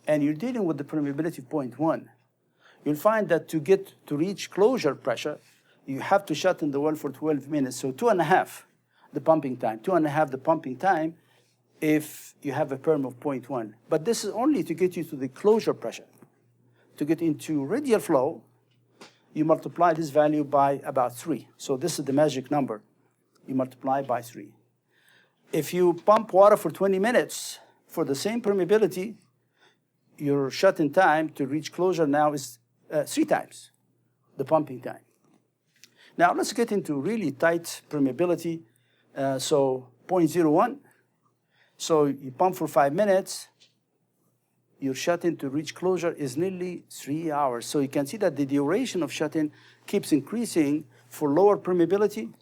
and you're dealing with the permeability of 0.1, you'll find that to reach closure pressure, you have to shut in the well for 12 minutes. So 2.5 the pumping time, 2.5 the pumping time if you have a perm of 0.1. But this is only to get you to the closure pressure. To get into radial flow, you multiply this value by about 3. So this is the magic number. You multiply by 3. If you pump water for 20 minutes for the same permeability, your shut-in time to reach closure now is 3 times the pumping time. Now let's get into really tight permeability So 0.01. So you pump for 5 minutes. Your shut-in to reach closure is nearly 3 hours. So you can see that the duration of shut-in keeps increasing for lower permeability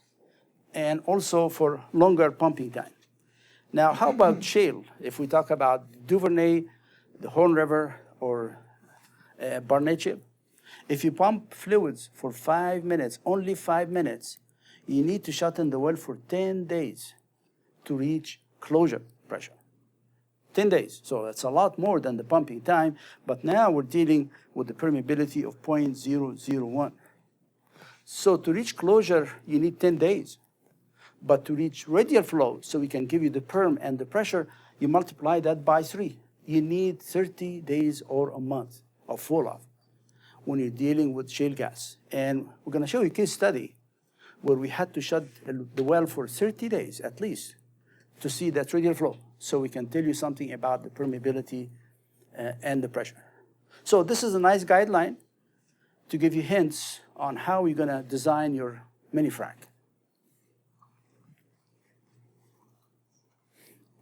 and also for longer pumping time. Now, how about shale? If we talk about Duvernay, the Horn River, or Barnett Shale, if you pump fluids for 5 minutes, only 5 minutes, you need to shut in the well for 10 days to reach closure pressure. 10 days, so that's a lot more than the pumping time, but now we're dealing with the permeability of 0.001. So to reach closure, you need 10 days. But to reach radial flow, so we can give you the perm and the pressure, you multiply that by 3. You need 30 days or a month of fall-off when you're dealing with shale gas. And we're going to show you a case study where we had to shut the well for 30 days at least to see that radial flow, so we can tell you something about the permeability and the pressure. So this is a nice guideline to give you hints on how you're going to design your mini frac.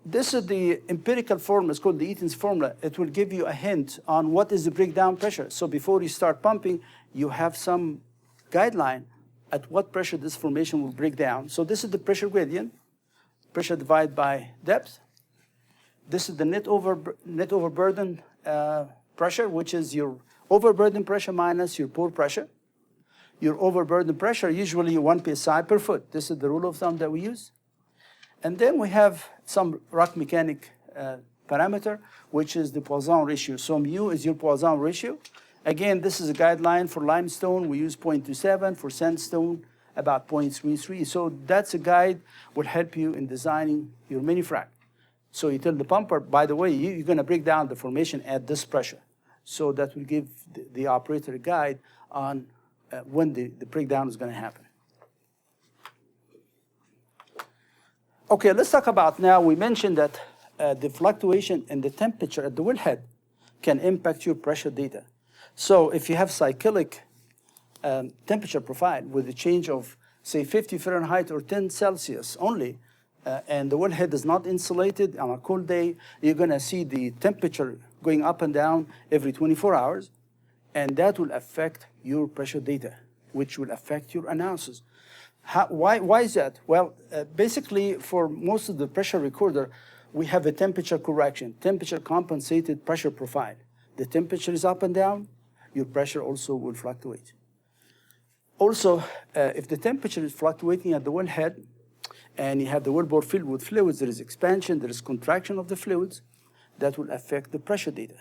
This is the empirical formula. It's called the Eaton's formula. It will give you a hint on what is the breakdown pressure. So before you start pumping, you have some guideline at what pressure this formation will break down. So this is the pressure gradient, pressure divided by depth. This is the net overburden pressure, which is your overburden pressure minus your pore pressure. Your overburden pressure, usually 1 psi per foot. This is the rule of thumb that we use. And then we have some rock mechanic parameter, which is the Poisson ratio. So mu is your Poisson ratio. Again, this is a guideline for limestone. We use 0.27. For sandstone, about 0.33. So that's a guide will help you in designing your mini frac. So you tell the pumper, by the way, you're going to break down the formation at this pressure. So that will give the operator a guide on when the breakdown is going to happen. Okay, let's talk about now, we mentioned that the fluctuation in the temperature at the wellhead can impact your pressure data. So if you have cyclic temperature profile with a change of, say, 50 Fahrenheit or 10 Celsius only, and the wellhead is not insulated on a cold day, you're going to see the temperature going up and down every 24 hours, and that will affect your pressure data, which will affect your analysis. Why is that? Well, basically, for most of the pressure recorder, we have a temperature correction, temperature compensated pressure profile. The temperature is up and down, your pressure also will fluctuate. Also, if the temperature is fluctuating at the wellhead, and you have the wellbore filled with fluids, there is expansion, there is contraction of the fluids, that will affect the pressure data.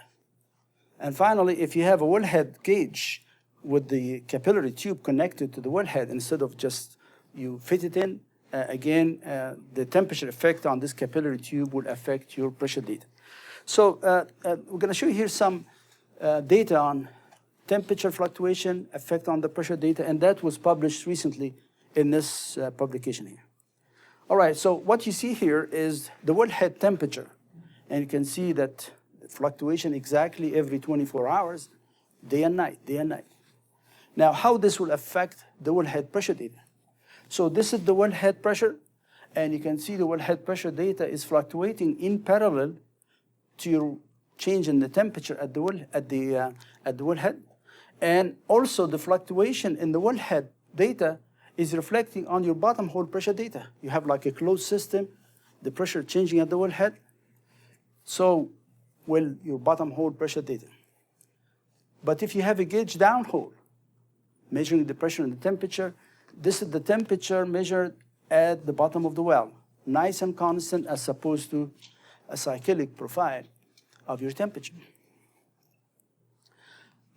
And finally, if you have a wellhead gauge with the capillary tube connected to the wellhead instead of just you fit it in, again, the temperature effect on this capillary tube will affect your pressure data. So we're going to show you here some data on temperature fluctuation, effect on the pressure data, and that was published recently in this publication here. All right, so what you see here is the wellhead temperature, and you can see that the fluctuation exactly every 24 hours, day and night, day and night. Now, how this will affect the wellhead pressure data? So this is the wellhead pressure, and you can see the wellhead pressure data is fluctuating in parallel to your change in the temperature at the wellhead, and also the fluctuation in the wellhead data is reflecting on your bottom hole pressure data. You have like a closed system, the pressure changing at the wellhead, so will your bottom hole pressure data. But if you have a gauge downhole measuring the pressure and the temperature, this is the temperature measured at the bottom of the well, nice and constant as opposed to a cyclic profile of your temperature.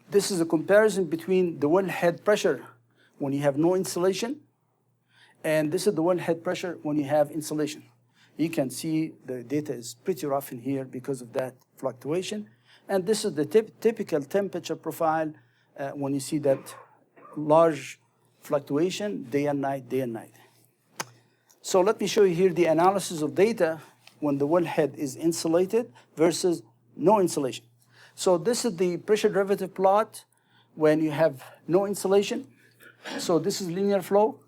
This is a comparison between the wellhead pressure when you have no insulation, and this is the wellhead pressure when you have insulation. You can see the data is pretty rough in here because of that fluctuation. And this is the typical temperature profile when you see that large fluctuation day and night, day and night. So let me show you here the analysis of data when the wellhead is insulated versus no insulation. So this is the pressure derivative plot when you have no insulation. So this is linear flow.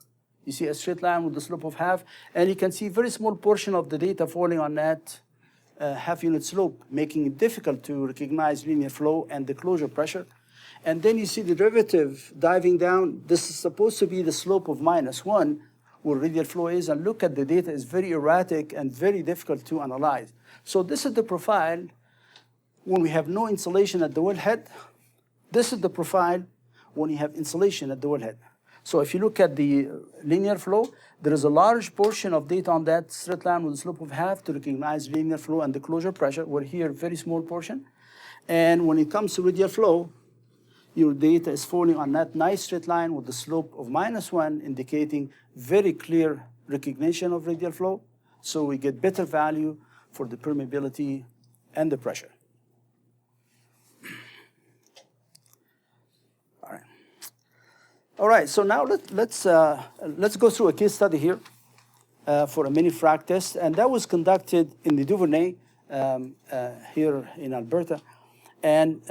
You see a straight line with the slope of half, and you can see very small portion of the data falling on that half unit slope, making it difficult to recognize linear flow and the closure pressure. And then you see the derivative diving down. This is supposed to be the slope of -1, where radial flow is, and look at the data is very erratic and very difficult to analyze. So this is the profile when we have no insulation at the wellhead. This is the profile when you have insulation at the wellhead. So if you look at the linear flow, there is a large portion of data on that straight line with a slope of half to recognize linear flow and the closure pressure. We're here, very small portion. And when it comes to radial flow, your data is falling on that nice straight line with the slope of -1, indicating very clear recognition of radial flow. So we get better value for the permeability and the pressure. All right, so now let's go through a case study here for a mini frac test, and that was conducted in the Duvernay here in Alberta. And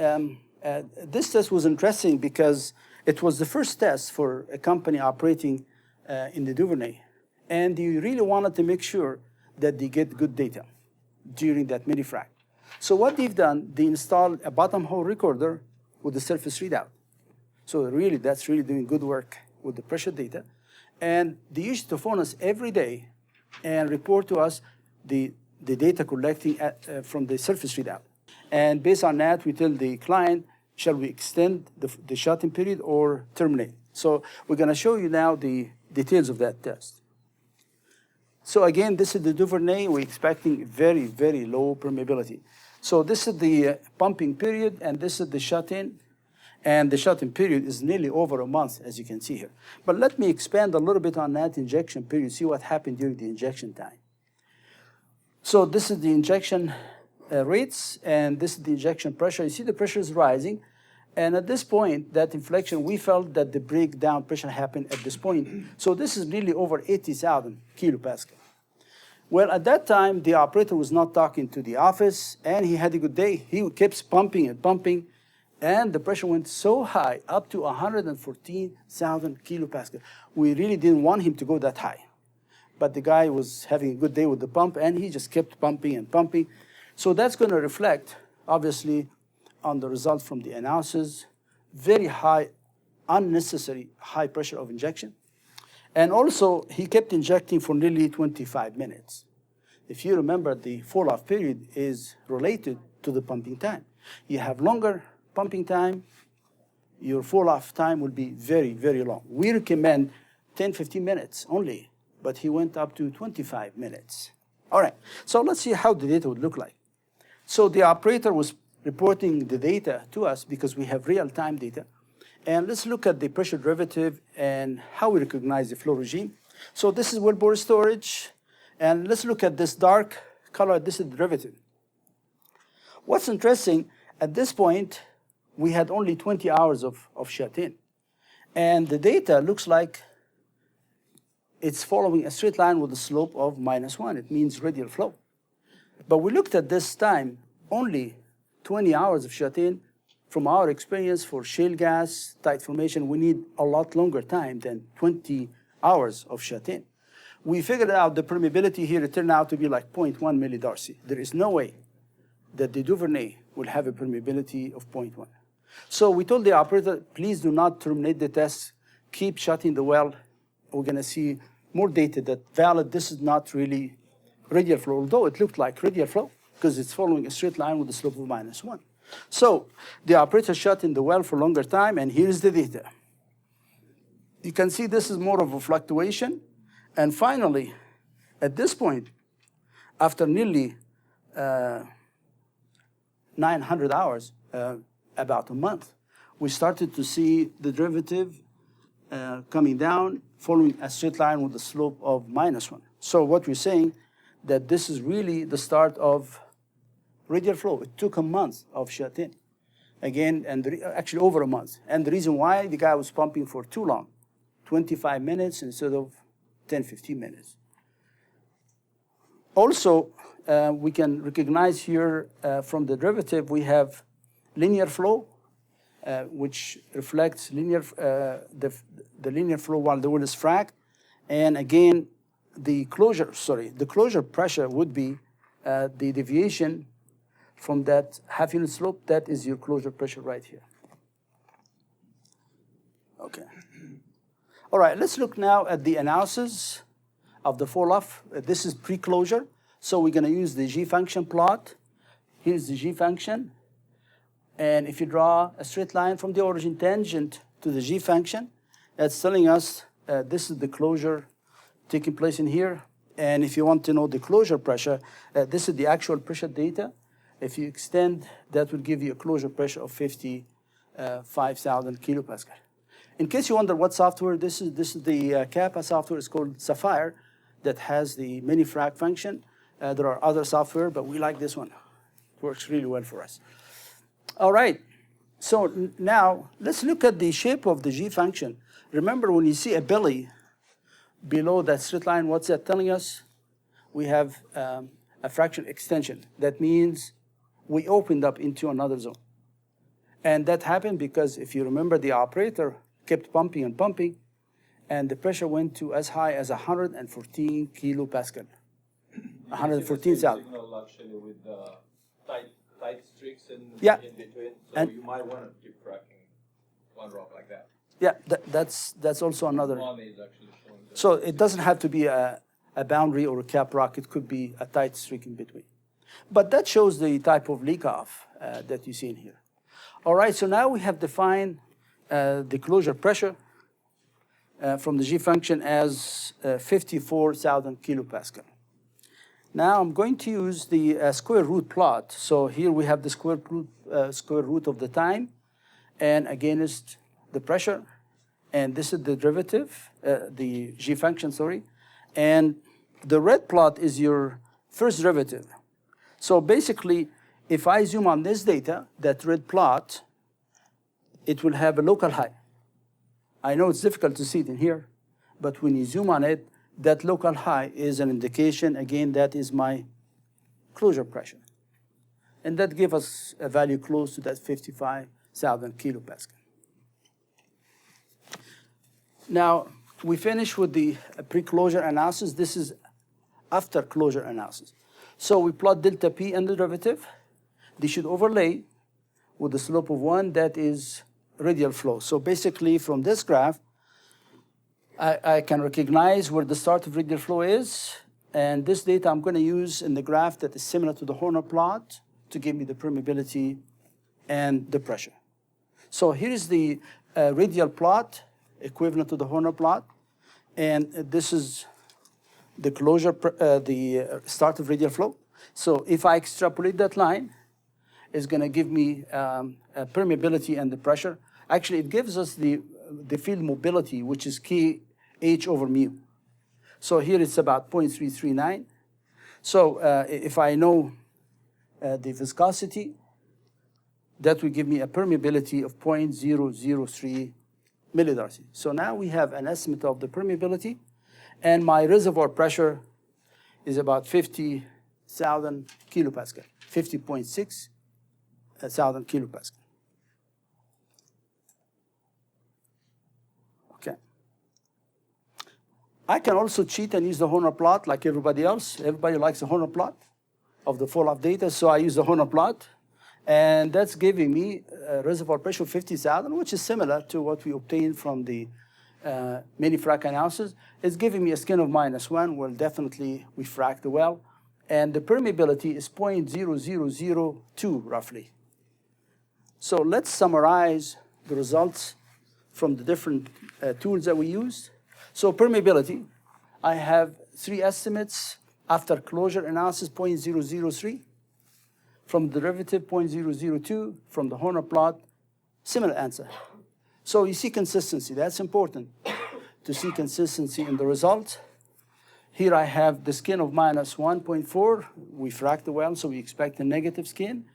this test was interesting because it was the first test for a company operating in the Duvernay, and you really wanted to make sure that they get good data during that mini frac. So what they've done, they installed a bottom hole recorder with the surface readout. So really, that's really doing good work with the pressure data. And they used to phone us every day and report to us the data collecting from the surface readout. And based on that, we tell the client, shall we extend the shut-in period or terminate? So we're going to show you now the details of that test. So again, this is the Duvernay. We're expecting very, very low permeability. So this is the pumping period, and this is the shut-in. And the shut-in period is nearly over a month, as you can see here. But let me expand a little bit on that injection period, see what happened during the injection time. So this is the injection rates, and this is the injection pressure. You see the pressure is rising. And at this point, that inflection, we felt that the breakdown pressure happened at this point. So this is nearly over 80,000 kilopascal. Well, at that time, the operator was not talking to the office, and he had a good day. He kept pumping and pumping. And the pressure went so high, up to 114,000 kilopascal. We really didn't want him to go that high. But the guy was having a good day with the pump, and he just kept pumping and pumping. So that's going to reflect, obviously, on the results from the analysis. Very high, unnecessary high pressure of injection. And also, he kept injecting for nearly 25 minutes. If you remember, the fall-off period is related to the pumping time. You have longer pumping time, your fall-off time will be very, very long. We recommend 10, 15 minutes only, but he went up to 25 minutes. All right, so let's see how the data would look like. So the operator was reporting the data to us because we have real-time data. And let's look at the pressure derivative and how we recognize the flow regime. So this is wellbore storage, and let's look at this dark color. This is the derivative. What's interesting, at this point, we had only 20 hours of shut-in. And the data looks like it's following a straight line with a slope of -1. It means radial flow. But we looked at this time, only 20 hours of shut-in. From our experience for shale gas, tight formation, we need a lot longer time than 20 hours of shut-in. We figured out the permeability here, it turned out to be like 0.1 millidarcy. There is no way that the Duvernay will have a permeability of 0.1. So we told the operator, please do not terminate the test. Keep shutting the well. We're going to see more data that valid. This is not really radial flow, although it looked like radial flow because it's following a straight line with a slope of -1. So the operator shut in the well for longer time, and here's the data. You can see this is more of a fluctuation. And finally, at this point, after nearly 900 hours, about a month, we started to see the derivative coming down, following a straight line with a slope of -1. So what we're saying, that this is really the start of radial flow. It took a month of shut-in. Again, and actually over a month. And the reason why, the guy was pumping for too long, 25 minutes instead of 10, 15 minutes. Also, we can recognize here from the derivative, we have linear flow, which reflects the linear flow while the well is frac. And again, the closure pressure would be the deviation from that half unit slope. That is your closure pressure right here. Okay. All right, let's look now at the analysis of the fall-off. This is pre-closure. So we're going to use the G function plot. Here's the G function. And if you draw a straight line from the origin tangent to the G function, that's telling us this is the closure taking place in here. And if you want to know the closure pressure, this is the actual pressure data. If you extend, that will give you a closure pressure of 55,000 kilopascal. In case you wonder what software, this is the KAPPA software. It's called Sapphire that has the mini frac function. There are other software, but we like this one. It works really well for us. All right, so now let's look at the shape of the G function. Remember, when you see a belly below that straight line, what's that telling us? We have a fracture extension. That means we opened up into another zone. And that happened because if you remember, the operator kept pumping and pumping, and the pressure went to as high as 114 kilopascal. 114,000. Signal actually with tight streaks in between, so and you might want to keep fracking one rock like that. Yeah, that's also another. One is actually showing that. So it doesn't have to be a boundary or a cap rock. It could be a tight streak in between. But that shows the type of leak off that you see in here. All right, so now we have defined the closure pressure from the G function as 54,000 kilopascal. Now I'm going to use the square root plot. So here we have the square root of the time and against the pressure. And this is the derivative, the G function, sorry. And the red plot is your first derivative. So basically, if I zoom on this data, that red plot, it will have a local high. I know it's difficult to see it in here, but when you zoom on it, that local high is an indication, again, that is my closure pressure. And that gives us a value close to that 55,000 kilopascal. Now, we finish with the pre-closure analysis. This is after closure analysis. So we plot delta P and the derivative. They should overlay with the slope of 1, that is radial flow. So basically, from this graph, I can recognize where the start of radial flow is, and this data I'm going to use in the graph that is similar to the Horner plot to give me the permeability and the pressure. So here is the radial plot equivalent to the Horner plot, and this is the closure, the start of radial flow. So if I extrapolate that line, it's going to give me permeability and the pressure. Actually, it gives us the field mobility, which is KH over mu. So here it's about 0.339. So if I know the viscosity, that will give me a permeability of 0.003 millidarcy. So now we have an estimate of the permeability, and my reservoir pressure is about 50,000 kilopascal, 50.6 thousand kilopascal. Okay. I can also cheat and use the Horner plot like everybody else. Everybody likes the Horner plot of the fall-off data, so I use the Horner plot. And that's giving me a reservoir pressure of 50,000, which is similar to what we obtained from the mini frac analysis. It's giving me a skin of -1. Well, definitely we fracked the well. And the permeability is 0.0002 roughly. So let's summarize the results from the different tools that we used. So permeability, I have 3 estimates after closure analysis, 0.003. From the derivative, 0.002. From the Horner plot, similar answer. So you see consistency. That's important to see consistency in the result. Here I have the skin of -1.4. We fracked the well, so we expect a negative skin.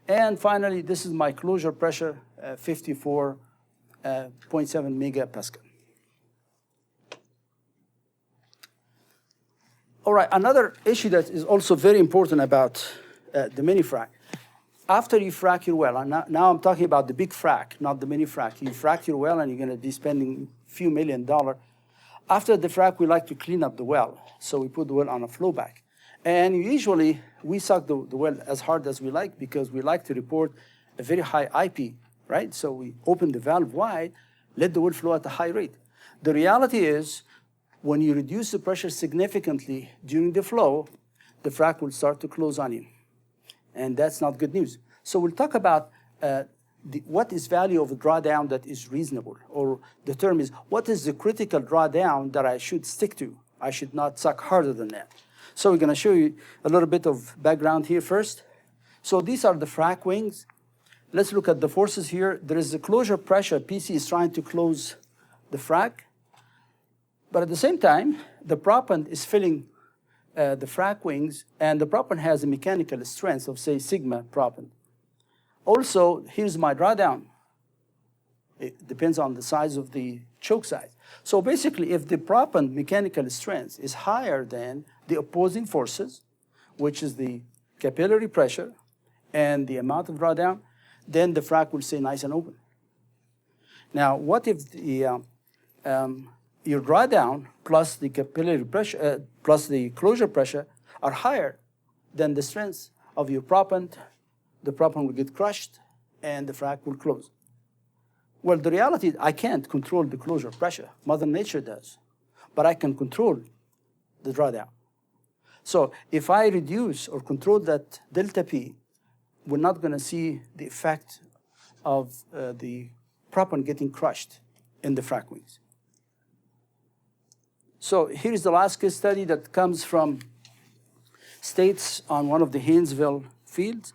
And finally, this is my closure pressure, 54.7 megapascal. All right, another issue that is also very important about the mini frac. After you frac your well, and now I'm talking about the big frac, not the mini frac. You frac your well and you're going to be spending a few $1 million. After the frac, we like to clean up the well. So we put the well on a flow back. And usually, we suck the well as hard as we like because we like to report a very high IP, right? So we open the valve wide, let the well flow at a high rate. The reality is, when you reduce the pressure significantly during the flow, the frac will start to close on you. And that's not good news. So we'll talk about what is value of a drawdown that is reasonable, or the term is, what is the critical drawdown that I should stick to? I should not suck harder than that. So we're going to show you a little bit of background here first. So these are the frac wings. Let's look at the forces here. There is a closure pressure. PC is trying to close the frac. But at the same time, the proppant is filling the frac wings, and the proppant has a mechanical strength of, say, sigma proppant. Also, here's my drawdown. It depends on the size of the choke size. So basically, if the proppant mechanical strength is higher than the opposing forces, which is the capillary pressure and the amount of drawdown, then the frac will stay nice and open. Now, what if the your drawdown plus the capillary pressure plus the closure pressure are higher than the strength of your proppant? The proppant will get crushed, and the frac will close. Well, the reality is I can't control the closure pressure. Mother Nature does. But I can control the drawdown. So if I reduce or control that delta P, we're not going to see the effect of the proppant getting crushed in the frac wings. So here's the last case study that comes from States on one of the Haynesville fields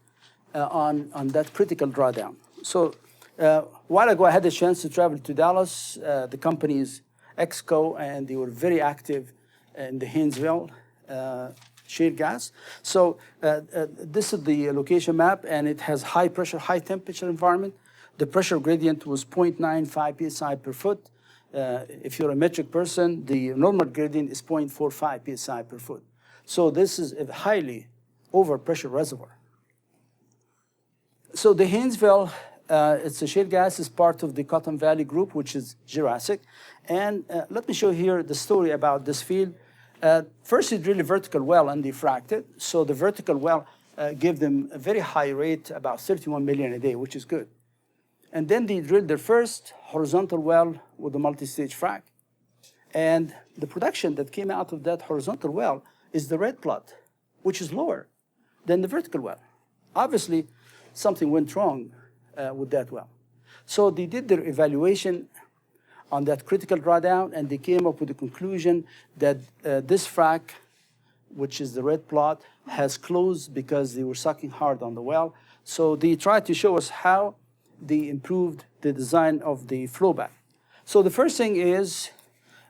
on that critical drawdown. So a while ago, I had the chance to travel to Dallas. The company is Exco, and they were very active in the Haynesville shale gas. So this is the location map, and it has high pressure, high temperature environment. The pressure gradient was 0.95 psi per foot. If you're a metric person, the normal gradient is 0.45 psi per foot. So this is a highly overpressure reservoir. So the Haynesville, it's a shale gas, is part of the Cotton Valley group, which is Jurassic. And let me show here the story about this field. First, they drilled a vertical well and they fracked it. So the vertical well gave them a very high rate, about 31 million a day, which is good. And then they drilled their first horizontal well with a multi-stage frac. And the production that came out of that horizontal well is the red plot, which is lower than the vertical well. Obviously, something went wrong with that well. So they did their evaluation on that critical drawdown, and they came up with the conclusion that this frac, which is the red plot, has closed because they were sucking hard on the well. So they tried to show us how they improved the design of the flowback. So the first thing is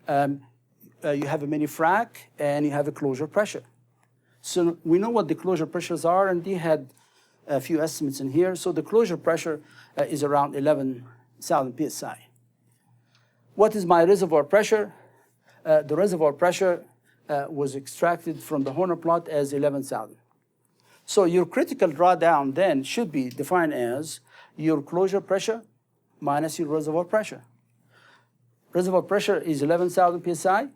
you have a mini frac and you have a closure pressure. So we know what the closure pressures are, and they had a few estimates in here. So the closure pressure is around 11,000 psi. What is my reservoir pressure? The reservoir pressure was extracted from the Horner plot as 11,000. So your critical drawdown then should be defined as your closure pressure minus your reservoir pressure. Reservoir pressure is 11,000 psi,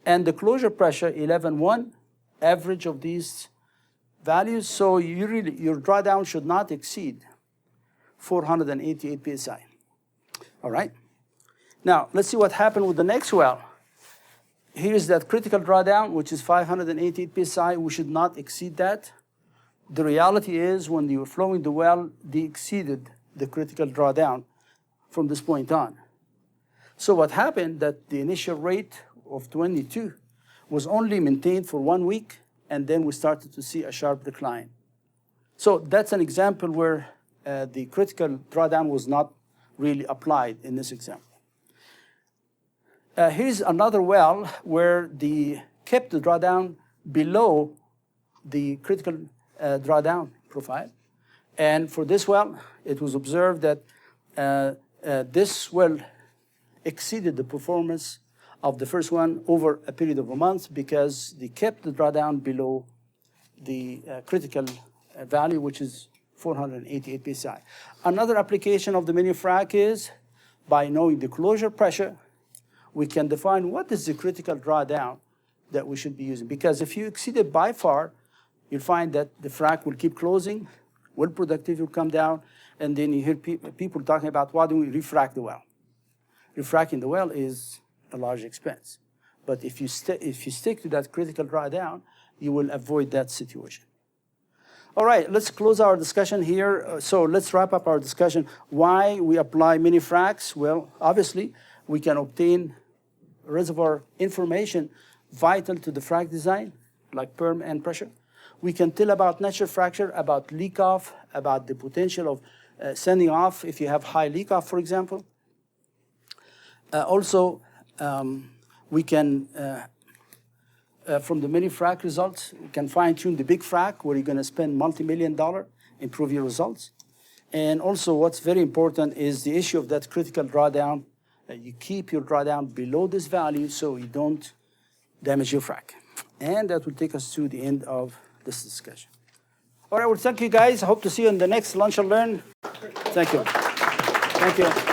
and the closure pressure 11.1, average of these values. So your drawdown should not exceed 488 psi. All right. Now let's see what happened with the next well. Here's that critical drawdown, which is 588 psi. We should not exceed that. The reality is, when you were flowing the well, they exceeded the critical drawdown from this point on. So what happened, that the initial rate of 22 was only maintained for 1 week, and then we started to see a sharp decline. So that's an example where the critical drawdown was not really applied in this example. Here's another well where they kept the drawdown below the critical drawdown profile. And for this well, it was observed that this well exceeded the performance of the first one over a period of a month because they kept the drawdown below the critical value, which is 488 psi. Another application of the mini frac is by knowing the closure pressure, we can define what is the critical drawdown that we should be using. Because if you exceed it by far, you'll find that the frac will keep closing, well productivity will come down, and then you hear people talking about why don't we refrac the well. Refracking the well is a large expense. But if you stick to that critical drawdown, you will avoid that situation. All right, let's close our discussion here. So let's wrap up our discussion. Why we apply mini fracs? Well, obviously, we can obtain reservoir information vital to the frac design, like perm and pressure. We can tell about natural fracture, about leak off, about the potential of sending off if you have high leak off, for example. Also, we can, from the mini frac results, we can fine tune the big frac where you're going to spend multi-million-dollar, improve your results. And also what's very important is the issue of that critical drawdown. You keep your drawdown below this value so you don't damage your frac. And that will take us to the end of this discussion. All right, well, thank you guys. I hope to see you in the next Lunch and Learn. Thank you. Thank you.